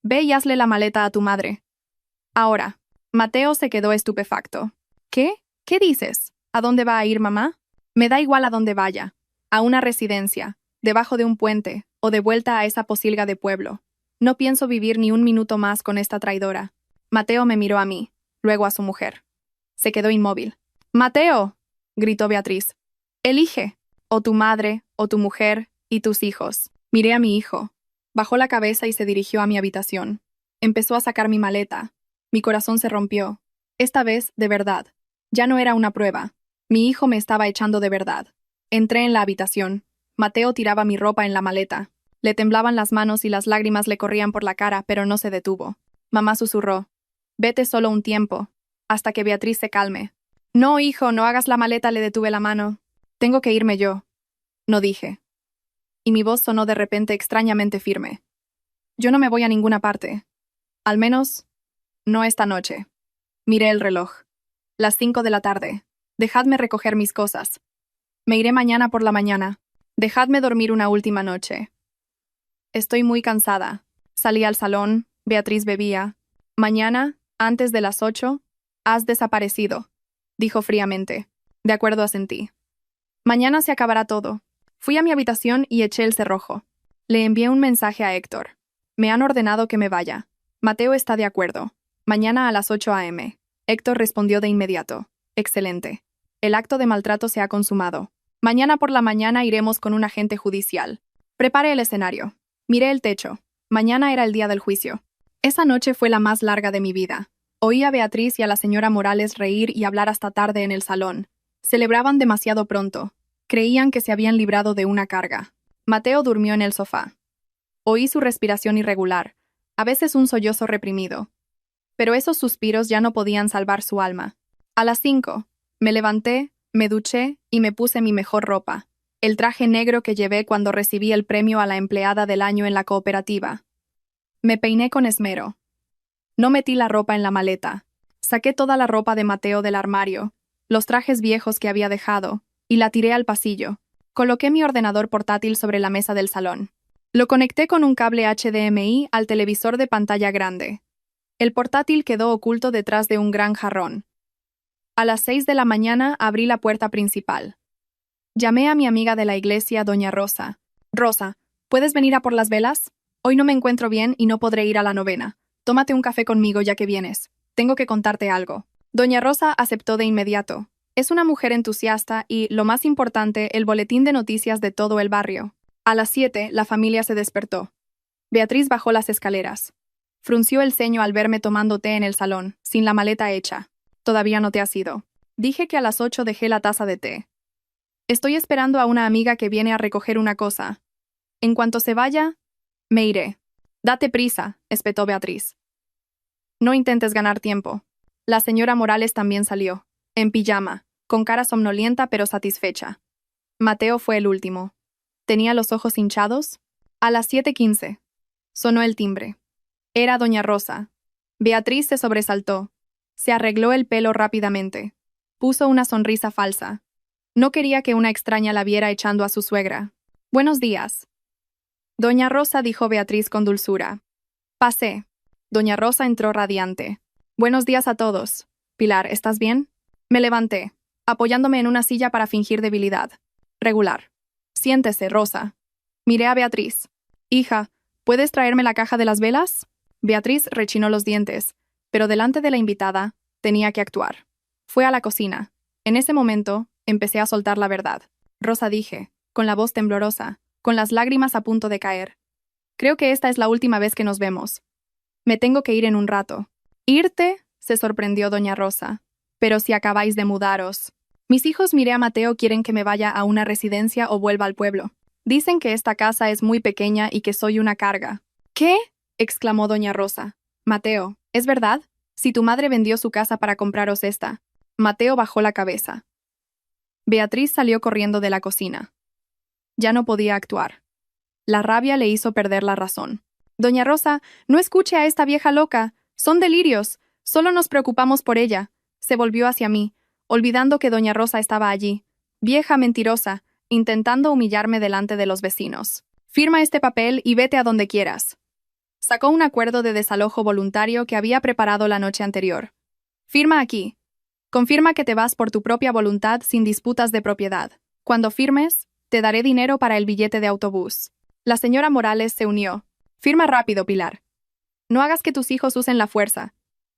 «Ve y hazle la maleta a tu madre». «Ahora». Mateo se quedó estupefacto. «¿Qué? ¿Qué dices? ¿A dónde va a ir mamá?» «Me da igual a dónde vaya. A una residencia, debajo de un puente, o de vuelta a esa posilga de pueblo. No pienso vivir ni un minuto más con esta traidora». Mateo me miró a mí, luego a su mujer. Se quedó inmóvil. «¡Mateo!», gritó Beatriz. «Elige, o tu madre, o tu mujer, y tus hijos». Miré a mi hijo. Bajó la cabeza y se dirigió a mi habitación. Empezó a sacar mi maleta. Mi corazón se rompió. Esta vez, de verdad. Ya no era una prueba. Mi hijo me estaba echando de verdad. Entré en la habitación. Mateo tiraba mi ropa en la maleta. Le temblaban las manos y las lágrimas le corrían por la cara, pero no se detuvo. Mamá susurró. «Vete solo un tiempo, hasta que Beatriz se calme». «No, hijo, no hagas la maleta», le detuve la mano. «Tengo que irme yo». No dije. Y mi voz sonó de repente extrañamente firme. «Yo no me voy a ninguna parte. Al menos, no esta noche». Miré el reloj. Las 5 de la tarde. Dejadme recoger mis cosas. Me iré mañana por la mañana. Dejadme dormir una última noche. Estoy muy cansada. Salí al salón, Beatriz bebía. «Mañana, antes de las 8, has desaparecido», dijo fríamente. «De acuerdo», asentí. «Mañana se acabará todo». Fui a mi habitación y eché el cerrojo. Le envié un mensaje a Héctor. «Me han ordenado que me vaya. Mateo está de acuerdo. Mañana a las 8 a.m. Héctor respondió de inmediato. «Excelente. El acto de maltrato se ha consumado. Mañana por la mañana iremos con un agente judicial. Prepare el escenario». Miré el techo. Mañana era el día del juicio. Esa noche fue la más larga de mi vida. Oí a Beatriz y a la señora Morales reír y hablar hasta tarde en el salón. Celebraban demasiado pronto. Creían que se habían librado de una carga. Mateo durmió en el sofá. Oí su respiración irregular, a veces un sollozo reprimido. Pero esos suspiros ya no podían salvar su alma. A las 5, me levanté, me duché y me puse mi mejor ropa, el traje negro que llevé cuando recibí el premio a la empleada del año en la cooperativa. Me peiné con esmero. No metí la ropa en la maleta. Saqué toda la ropa de Mateo del armario, los trajes viejos que había dejado, y la tiré al pasillo. Coloqué mi ordenador portátil sobre la mesa del salón. Lo conecté con un cable HDMI al televisor de pantalla grande. El portátil quedó oculto detrás de un gran jarrón. A las 6 de la mañana abrí la puerta principal. Llamé a mi amiga de la iglesia, doña Rosa. «Rosa, ¿puedes venir a por las velas? Hoy no me encuentro bien y no podré ir a la novena. Tómate un café conmigo ya que vienes. Tengo que contarte algo». Doña Rosa aceptó de inmediato. Es una mujer entusiasta y, lo más importante, el boletín de noticias de todo el barrio. A las 7, la familia se despertó. Beatriz bajó las escaleras. Frunció el ceño al verme tomando té en el salón, sin la maleta hecha. «Todavía no te has ido». Dije que a las 8 dejé la taza de té. «Estoy esperando a una amiga que viene a recoger una cosa. En cuanto se vaya, me iré». «Date prisa», espetó Beatriz. «No intentes ganar tiempo». La señora Morales también salió, en pijama, con cara somnolienta pero satisfecha. Mateo fue el último. ¿Tenía los ojos hinchados? A las 7:15. Sonó el timbre. Era doña Rosa. Beatriz se sobresaltó. Se arregló el pelo rápidamente. Puso una sonrisa falsa. No quería que una extraña la viera echando a su suegra. «Buenos días». «Doña Rosa», dijo Beatriz con dulzura. «Pasé». Doña Rosa entró radiante. «Buenos días a todos. Pilar, ¿estás bien?» Me levanté, apoyándome en una silla para fingir debilidad. «Regular». «Siéntese, Rosa». Miré a Beatriz. «Hija, ¿puedes traerme la caja de las velas?» Beatriz rechinó los dientes, pero delante de la invitada tenía que actuar. Fue a la cocina. En ese momento, Empecé a soltar la verdad. Rosa, dije, con la voz temblorosa, con las lágrimas a punto de caer. Creo que esta es la última vez que nos vemos. Me tengo que ir en un rato. ¿Irte? Se sorprendió doña Rosa. Pero si acabáis de mudaros. Mis hijos, miré a Mateo, quieren que me vaya a una residencia o vuelva al pueblo. Dicen que esta casa es muy pequeña y que soy una carga. ¿Qué? Exclamó doña Rosa. Mateo, ¿es verdad? Si tu madre vendió su casa para compraros esta. Mateo bajó la cabeza. Beatriz salió corriendo de la cocina. Ya no podía actuar. La rabia le hizo perder la razón. Doña Rosa, no escuche a esta vieja loca. Son delirios. Solo nos preocupamos por ella. Se volvió hacia mí, olvidando que doña Rosa estaba allí. Vieja mentirosa, intentando humillarme delante de los vecinos. Firma este papel y vete a donde quieras. Sacó un acuerdo de desalojo voluntario que había preparado la noche anterior. Firma aquí. Confirma que te vas por tu propia voluntad sin disputas de propiedad. Cuando firmes, te daré dinero para el billete de autobús. La señora Morales se unió. Firma rápido, Pilar. No hagas que tus hijos usen la fuerza,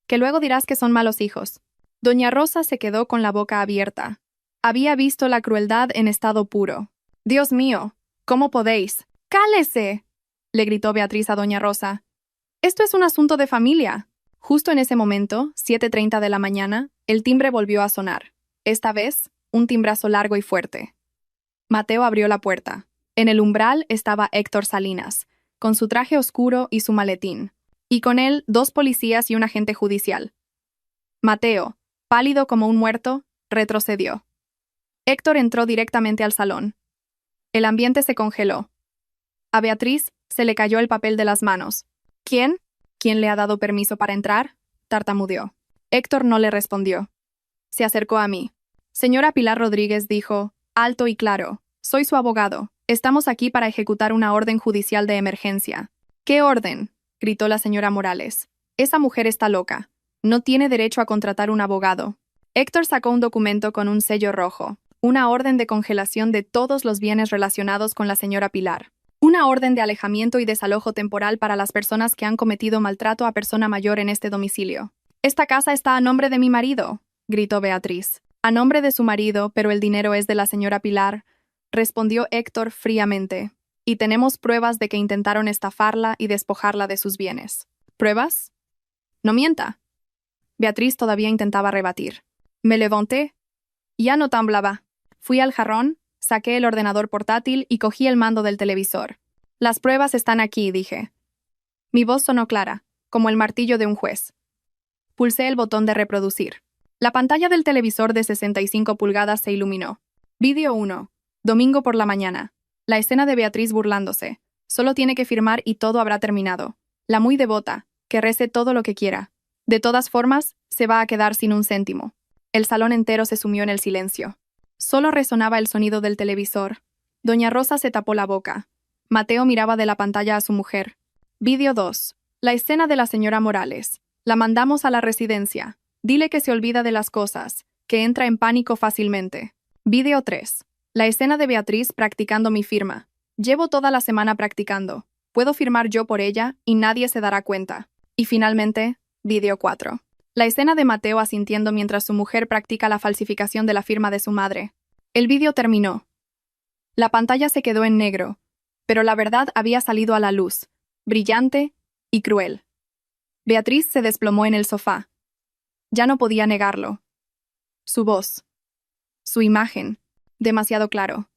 que luego dirás que son malos hijos. Doña Rosa se quedó con la boca abierta. Había visto la crueldad en estado puro. Dios mío, ¿cómo podéis? ¡Cálese!, le gritó Beatriz a doña Rosa. Esto es un asunto de familia. Justo en ese momento, 7:30 de la mañana, el timbre volvió a sonar. Esta vez, un timbrazo largo y fuerte. Mateo abrió la puerta. En el umbral estaba Héctor Salinas, con su traje oscuro y su maletín, y con él 2 policías y un agente judicial. Mateo, pálido como un muerto, retrocedió. Héctor entró directamente al salón. El ambiente se congeló. A Beatriz se le cayó el papel de las manos. ¿Quién? ¿Quién le ha dado permiso para entrar? Tartamudeó. Héctor no le respondió. Se acercó a mí. Señora Pilar Rodríguez, dijo, alto y claro, soy su abogado. Estamos aquí para ejecutar una orden judicial de emergencia. ¿Qué orden?, gritó la señora Morales. Esa mujer está loca. No tiene derecho a contratar un abogado. Héctor sacó un documento con un sello rojo. Una orden de congelación de todos los bienes relacionados con la señora Pilar. Una orden de alejamiento y desalojo temporal para las personas que han cometido maltrato a persona mayor en este domicilio. Esta casa está a nombre de mi marido, gritó Beatriz. A nombre de su marido, pero el dinero es de la señora Pilar, respondió Héctor fríamente. Y tenemos pruebas de que intentaron estafarla y despojarla de sus bienes. ¿Pruebas? No mienta. Beatriz todavía intentaba rebatir. Me levanté. Ya no temblaba. Fui al jarrón, saqué el ordenador portátil y cogí el mando del televisor. Las pruebas están aquí, dije. Mi voz sonó clara, como el martillo de un juez. Pulsé el botón de reproducir. La pantalla del televisor de 65 pulgadas se iluminó. Vídeo 1. Domingo por la mañana. La escena de Beatriz burlándose. Solo tiene que firmar y todo habrá terminado. La muy devota, que rece todo lo que quiera. De todas formas, se va a quedar sin un céntimo. El salón entero se sumió en el silencio. Solo resonaba el sonido del televisor. Doña Rosa se tapó la boca. Mateo miraba de la pantalla a su mujer. Vídeo 2. La escena de la señora Morales. La mandamos a la residencia. Dile que se olvida de las cosas, que entra en pánico fácilmente. Vídeo 3. La escena de Beatriz practicando mi firma. Llevo toda la semana practicando. Puedo firmar yo por ella y nadie se dará cuenta. Y finalmente, vídeo 4. La escena de Mateo asintiendo mientras su mujer practica la falsificación de la firma de su madre. El vídeo terminó. La pantalla se quedó en negro, pero la verdad había salido a la luz, brillante y cruel. Beatriz se desplomó en el sofá. Ya no podía negarlo. Su voz. Su imagen. Demasiado claro.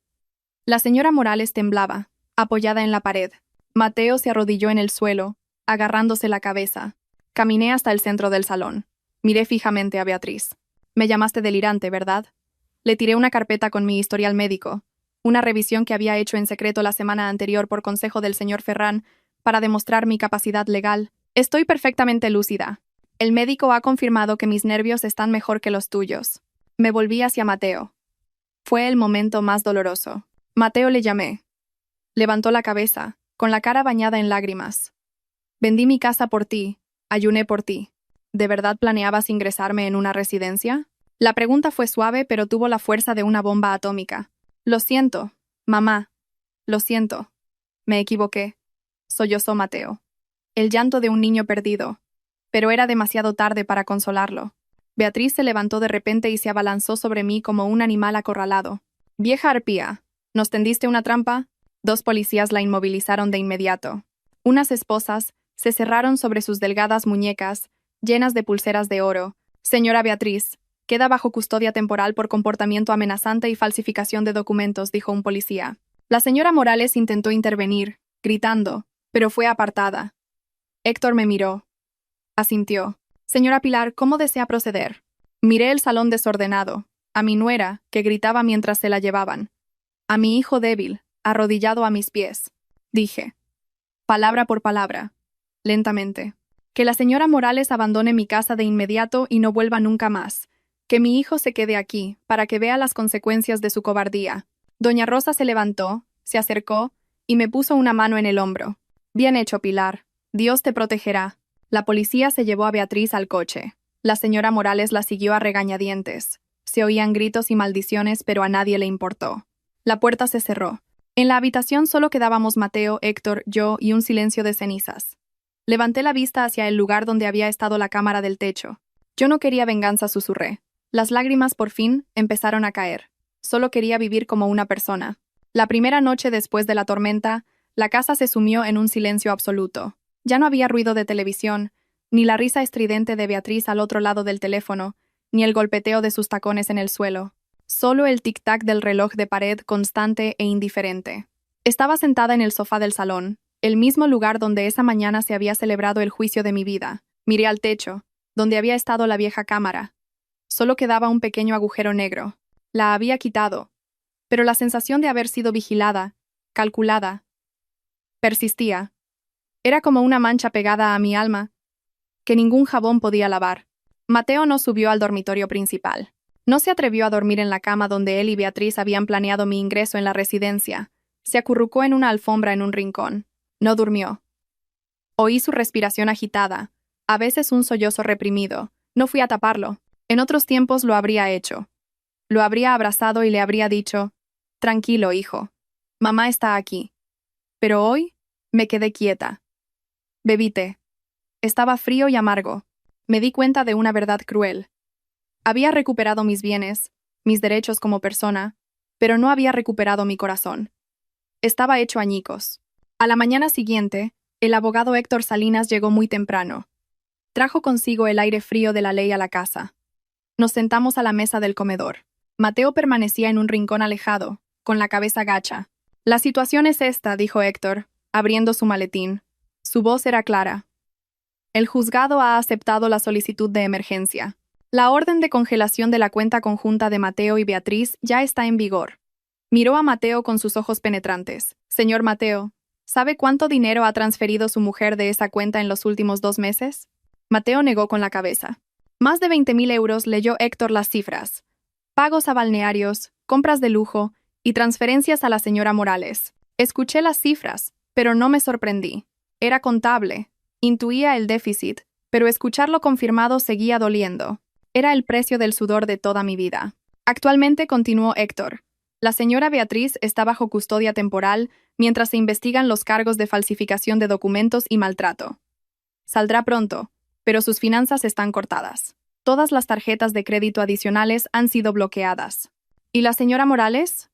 La señora Morales temblaba, apoyada en la pared. Mateo se arrodilló en el suelo, agarrándose la cabeza. Caminé hasta el centro del salón. Miré fijamente a Beatriz. Me llamaste delirante, ¿verdad? Le tiré una carpeta con mi historial médico, una revisión que había hecho en secreto la semana anterior por consejo del señor Ferrán, para demostrar mi capacidad legal. Estoy perfectamente lúcida. El médico ha confirmado que mis nervios están mejor que los tuyos. Me volví hacia Mateo. Fue el momento más doloroso. Mateo, le llamé. Levantó la cabeza, con la cara bañada en lágrimas. Vendí mi casa por ti. Ayuné por ti. ¿De verdad planeabas ingresarme en una residencia? La pregunta fue suave, pero tuvo la fuerza de una bomba atómica. Lo siento, mamá. Lo siento. Me equivoqué. Sollozó Mateo. El llanto de un niño perdido. Pero era demasiado tarde para consolarlo. Beatriz se levantó de repente y se abalanzó sobre mí como un animal acorralado. «Vieja arpía, ¿nos tendiste una trampa?» 2 policías la inmovilizaron de inmediato. Unas esposas se cerraron sobre sus delgadas muñecas, llenas de pulseras de oro. «Señora Beatriz, queda bajo custodia temporal por comportamiento amenazante y falsificación de documentos», dijo un policía. La señora Morales intentó intervenir, gritando, pero fue apartada. Héctor me miró. Asintió. «Señora Pilar, ¿cómo desea proceder?» Miré el salón desordenado, a mi nuera, que gritaba mientras se la llevaban, a mi hijo débil, arrodillado a mis pies. Dije, palabra por palabra, lentamente, que la señora Morales abandone mi casa de inmediato y no vuelva nunca más, que mi hijo se quede aquí, para que vea las consecuencias de su cobardía. Doña Rosa se levantó, se acercó, y me puso una mano en el hombro. «Bien hecho, Pilar. Dios te protegerá». La policía se llevó a Beatriz al coche. La señora Morales la siguió a regañadientes. Se oían gritos y maldiciones, pero a nadie le importó. La puerta se cerró. En la habitación solo quedábamos Mateo, Héctor, yo y un silencio de cenizas. Levanté la vista hacia el lugar donde había estado la cámara del techo. Yo no quería venganza, susurré. Las lágrimas por fin empezaron a caer. Solo quería vivir como una persona. La primera noche después de la tormenta, la casa se sumió en un silencio absoluto. Ya no había ruido de televisión, ni la risa estridente de Beatriz al otro lado del teléfono, ni el golpeteo de sus tacones en el suelo. Solo el tic-tac del reloj de pared constante e indiferente. Estaba sentada en el sofá del salón, el mismo lugar donde esa mañana se había celebrado el juicio de mi vida. Miré al techo, donde había estado la vieja cámara. Solo quedaba un pequeño agujero negro. La había quitado, pero la sensación de haber sido vigilada, calculada, persistía. Era como una mancha pegada a mi alma, que ningún jabón podía lavar. Mateo no subió al dormitorio principal. No se atrevió a dormir en la cama donde él y Beatriz habían planeado mi ingreso en la residencia. Se acurrucó en una alfombra en un rincón. No durmió. Oí su respiración agitada, a veces un sollozo reprimido. No fui a taparlo. En otros tiempos lo habría hecho. Lo habría abrazado y le habría dicho, «Tranquilo, hijo. Mamá está aquí». Pero hoy me quedé quieta. Bebí té. Estaba frío y amargo. Me di cuenta de una verdad cruel. Había recuperado mis bienes, mis derechos como persona, pero no había recuperado mi corazón. Estaba hecho añicos. A la mañana siguiente, el abogado Héctor Salinas llegó muy temprano. Trajo consigo el aire frío de la ley a la casa. Nos sentamos a la mesa del comedor. Mateo permanecía en un rincón alejado, con la cabeza gacha. «La situación es esta», dijo Héctor, abriendo su maletín. Su voz era clara. «El juzgado ha aceptado la solicitud de emergencia. La orden de congelación de la cuenta conjunta de Mateo y Beatriz ya está en vigor». Miró a Mateo con sus ojos penetrantes. «Señor Mateo, ¿sabe cuánto dinero ha transferido su mujer de esa cuenta en los últimos 2 meses?» Mateo negó con la cabeza. «Más de 20.000 euros», leyó Héctor las cifras. «Pagos a balnearios, compras de lujo y transferencias a la señora Morales». Escuché las cifras, pero no me sorprendí. Era contable. Intuía el déficit, pero escucharlo confirmado seguía doliendo. Era el precio del sudor de toda mi vida. Actualmente, continuó Héctor, la señora Beatriz está bajo custodia temporal mientras se investigan los cargos de falsificación de documentos y maltrato. Saldrá pronto, pero sus finanzas están cortadas. Todas las tarjetas de crédito adicionales han sido bloqueadas. ¿Y la señora Morales?,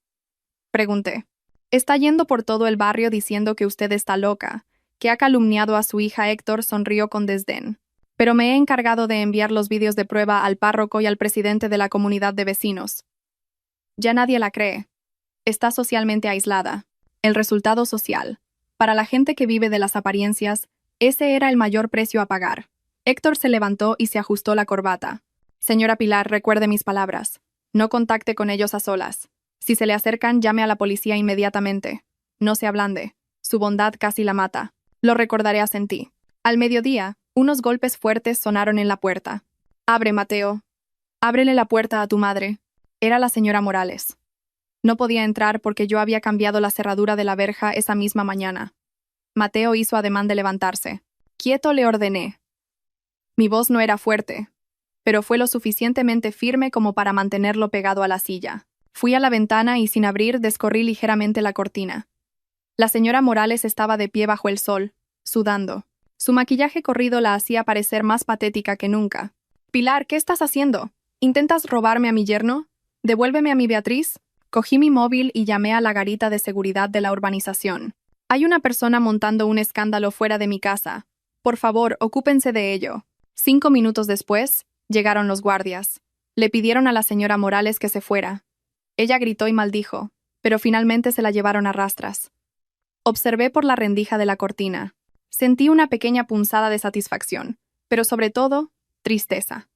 pregunté. Está yendo por todo el barrio diciendo que usted está loca, que ha calumniado a su hija. Héctor sonrió con desdén. Pero me he encargado de enviar los vídeos de prueba al párroco y al presidente de la comunidad de vecinos. Ya nadie la cree. Está socialmente aislada. El resultado social. Para la gente que vive de las apariencias, ese era el mayor precio a pagar. Héctor se levantó y se ajustó la corbata. Señora Pilar, recuerde mis palabras. No contacte con ellos a solas. Si se le acercan, llame a la policía inmediatamente. No se ablande. Su bondad casi la mata. Lo recordaré a Sentí. Al mediodía, unos golpes fuertes sonaron en la puerta. «Abre, Mateo. Ábrele la puerta a tu madre». Era la señora Morales. No podía entrar porque yo había cambiado la cerradura de la verja esa misma mañana. Mateo hizo ademán de levantarse. «Quieto», le ordené. Mi voz no era fuerte, pero fue lo suficientemente firme como para mantenerlo pegado a la silla. Fui a la ventana y sin abrir descorrí ligeramente la cortina. La señora Morales estaba de pie bajo el sol, sudando. Su maquillaje corrido la hacía parecer más patética que nunca. Pilar, ¿qué estás haciendo? ¿Intentas robarme a mi yerno? Devuélveme a mi Beatriz. Cogí mi móvil y llamé a la garita de seguridad de la urbanización. Hay una persona montando un escándalo fuera de mi casa. Por favor, ocúpense de ello. 5 minutos después, llegaron los guardias. Le pidieron a la señora Morales que se fuera. Ella gritó y maldijo, pero finalmente se la llevaron a rastras. Observé por la rendija de la cortina. Sentí una pequeña punzada de satisfacción, pero sobre todo, tristeza.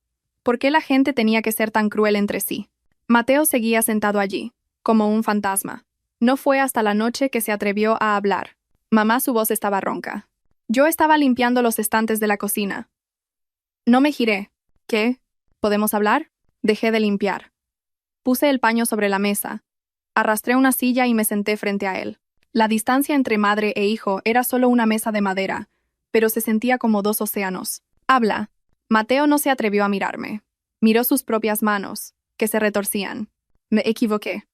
¿Por qué la gente tenía que ser tan cruel entre sí? Mateo seguía sentado allí, como un fantasma. No fue hasta la noche que se atrevió a hablar. Mamá, su voz estaba ronca. Yo estaba limpiando los estantes de la cocina. No me giré. ¿Qué? ¿Podemos hablar? Dejé de limpiar. Puse el paño sobre la mesa. Arrastré una silla y me senté frente a él. La distancia entre madre e hijo era solo una mesa de madera, pero se sentía como 2 océanos. Habla. Mateo no se atrevió a mirarme. Miró sus propias manos, que se retorcían. Me equivoqué.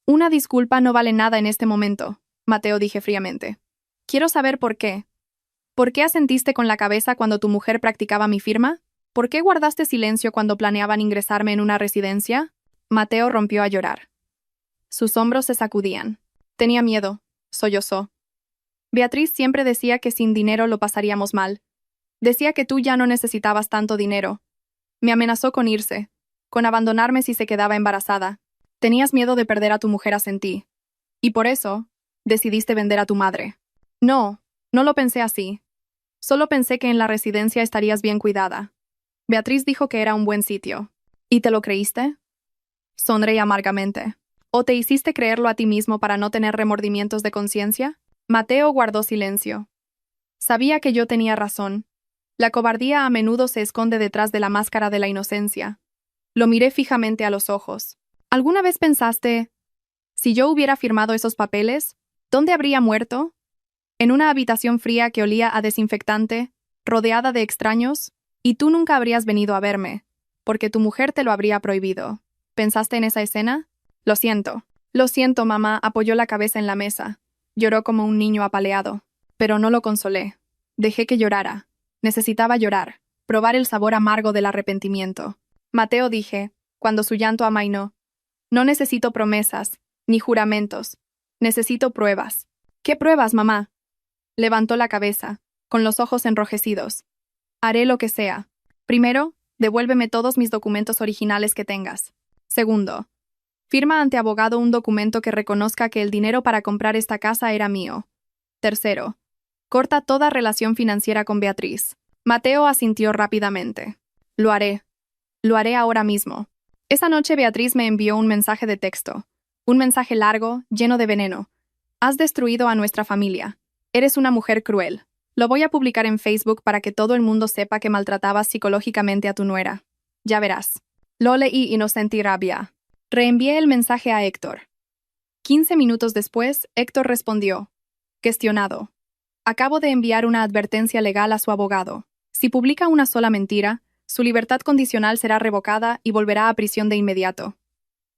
Una disculpa no vale nada en este momento, Mateo, dije fríamente. Quiero saber por qué. ¿Por qué asentiste con la cabeza cuando tu mujer practicaba mi firma? ¿Por qué guardaste silencio cuando planeaban ingresarme en una residencia? Mateo rompió a llorar. Sus hombros se sacudían. Tenía miedo, sollozó. Beatriz siempre decía que sin dinero lo pasaríamos mal. Decía que tú ya no necesitabas tanto dinero. Me amenazó con irse, con abandonarme si se quedaba embarazada. Tenías miedo de perder a tu mujer, asentí. Y por eso, decidiste vender a tu madre. No, no lo pensé así. Solo pensé que en la residencia estarías bien cuidada. Beatriz dijo que era un buen sitio. ¿Y te lo creíste? Sonreí amargamente. ¿O te hiciste creerlo a ti mismo para no tener remordimientos de conciencia? Mateo guardó silencio. Sabía que yo tenía razón. La cobardía a menudo se esconde detrás de la máscara de la inocencia. Lo miré fijamente a los ojos. ¿Alguna vez pensaste, si yo hubiera firmado esos papeles, dónde habría muerto? ¿En una habitación fría que olía a desinfectante, rodeada de extraños? Y tú nunca habrías venido a verme, porque tu mujer te lo habría prohibido. ¿Pensaste en esa escena? Lo siento. Lo siento, mamá, apoyó la cabeza en la mesa. Lloró como un niño apaleado. Pero no lo consolé. Dejé que llorara. Necesitaba llorar, probar el sabor amargo del arrepentimiento. Mateo, dije, cuando su llanto amainó. No necesito promesas, ni juramentos. Necesito pruebas. ¿Qué pruebas, mamá? Levantó la cabeza, con los ojos enrojecidos. Haré lo que sea. Primero, devuélveme todos mis documentos originales que tengas. Segundo, firma ante abogado un documento que reconozca que el dinero para comprar esta casa era mío. Tercero, corta toda relación financiera con Beatriz. Mateo asintió rápidamente. Lo haré. Lo haré ahora mismo. Esa noche Beatriz me envió un mensaje de texto. Un mensaje largo, lleno de veneno. Has destruido a nuestra familia. Eres una mujer cruel. Lo voy a publicar en Facebook para que todo el mundo sepa que maltratabas psicológicamente a tu nuera. Ya verás. Lo leí y no sentí rabia. Reenvié el mensaje a Héctor. 15 minutos después, Héctor respondió. Cuestionado. Acabo de enviar una advertencia legal a su abogado. Si publica una sola mentira, su libertad condicional será revocada y volverá a prisión de inmediato.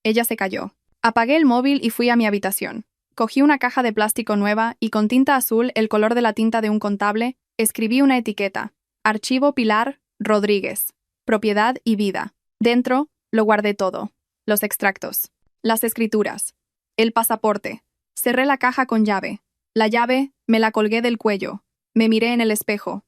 Ella se calló. Apagué el móvil y fui a mi habitación. Cogí una caja de plástico nueva y con tinta azul, el color de la tinta de un contable, escribí una etiqueta. Archivo Pilar Rodríguez. Propiedad y vida. Dentro, lo guardé todo. Los extractos. Las escrituras. El pasaporte. Cerré la caja con llave. La llave, me la colgué del cuello. Me miré en el espejo.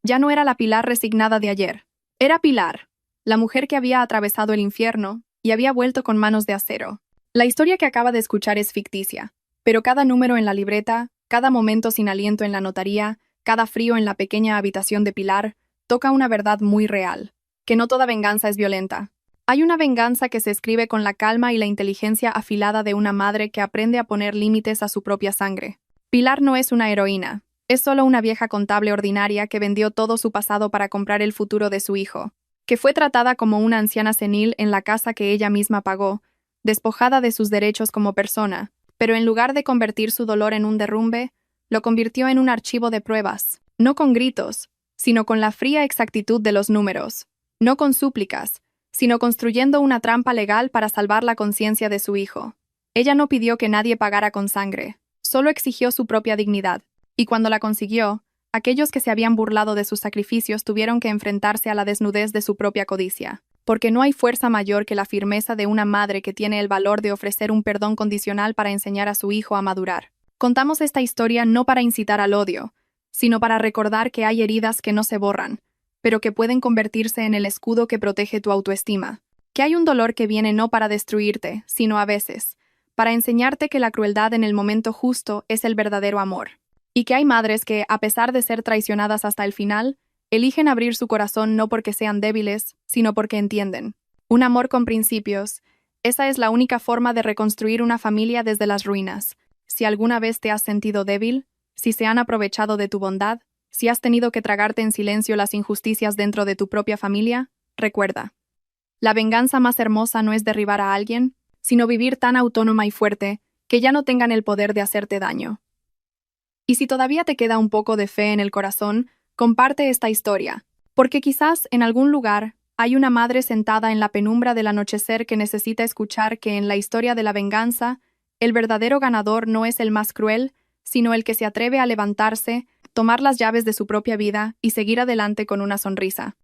Ya no era la Pilar resignada de ayer. Era Pilar, la mujer que había atravesado el infierno y había vuelto con manos de acero. La historia que acaba de escuchar es ficticia, pero cada número en la libreta, cada momento sin aliento en la notaría, cada frío en la pequeña habitación de Pilar, toca una verdad muy real, que no toda venganza es violenta. Hay una venganza que se escribe con la calma y la inteligencia afilada de una madre que aprende a poner límites a su propia sangre. Pilar no es una heroína, es solo una vieja contable ordinaria que vendió todo su pasado para comprar el futuro de su hijo, que fue tratada como una anciana senil en la casa que ella misma pagó, despojada de sus derechos como persona, pero en lugar de convertir su dolor en un derrumbe, lo convirtió en un archivo de pruebas, no con gritos, sino con la fría exactitud de los números, no con súplicas, sino construyendo una trampa legal para salvar la conciencia de su hijo. Ella no pidió que nadie pagara con sangre, solo exigió su propia dignidad, y cuando la consiguió, Aquellos que se habían burlado de sus sacrificios tuvieron que enfrentarse a la desnudez de su propia codicia, porque no hay fuerza mayor que la firmeza de una madre que tiene el valor de ofrecer un perdón condicional para enseñar a su hijo a madurar. Contamos esta historia no para incitar al odio, sino para recordar que hay heridas que no se borran, pero que pueden convertirse en el escudo que protege tu autoestima. Que hay un dolor que viene no para destruirte, sino a veces, para enseñarte que la crueldad en el momento justo es el verdadero amor. Y que hay madres que, a pesar de ser traicionadas hasta el final, eligen abrir su corazón no porque sean débiles, sino porque entienden. Un amor con principios. Esa es la única forma de reconstruir una familia desde las ruinas. Si alguna vez te has sentido débil, si se han aprovechado de tu bondad, si has tenido que tragarte en silencio las injusticias dentro de tu propia familia, recuerda. La venganza más hermosa no es derribar a alguien, sino vivir tan autónoma y fuerte que ya no tengan el poder de hacerte daño. Y si todavía te queda un poco de fe en el corazón, comparte esta historia, porque quizás en algún lugar hay una madre sentada en la penumbra del anochecer que necesita escuchar que en la historia de la venganza, el verdadero ganador no es el más cruel, sino el que se atreve a levantarse, tomar las llaves de su propia vida y seguir adelante con una sonrisa.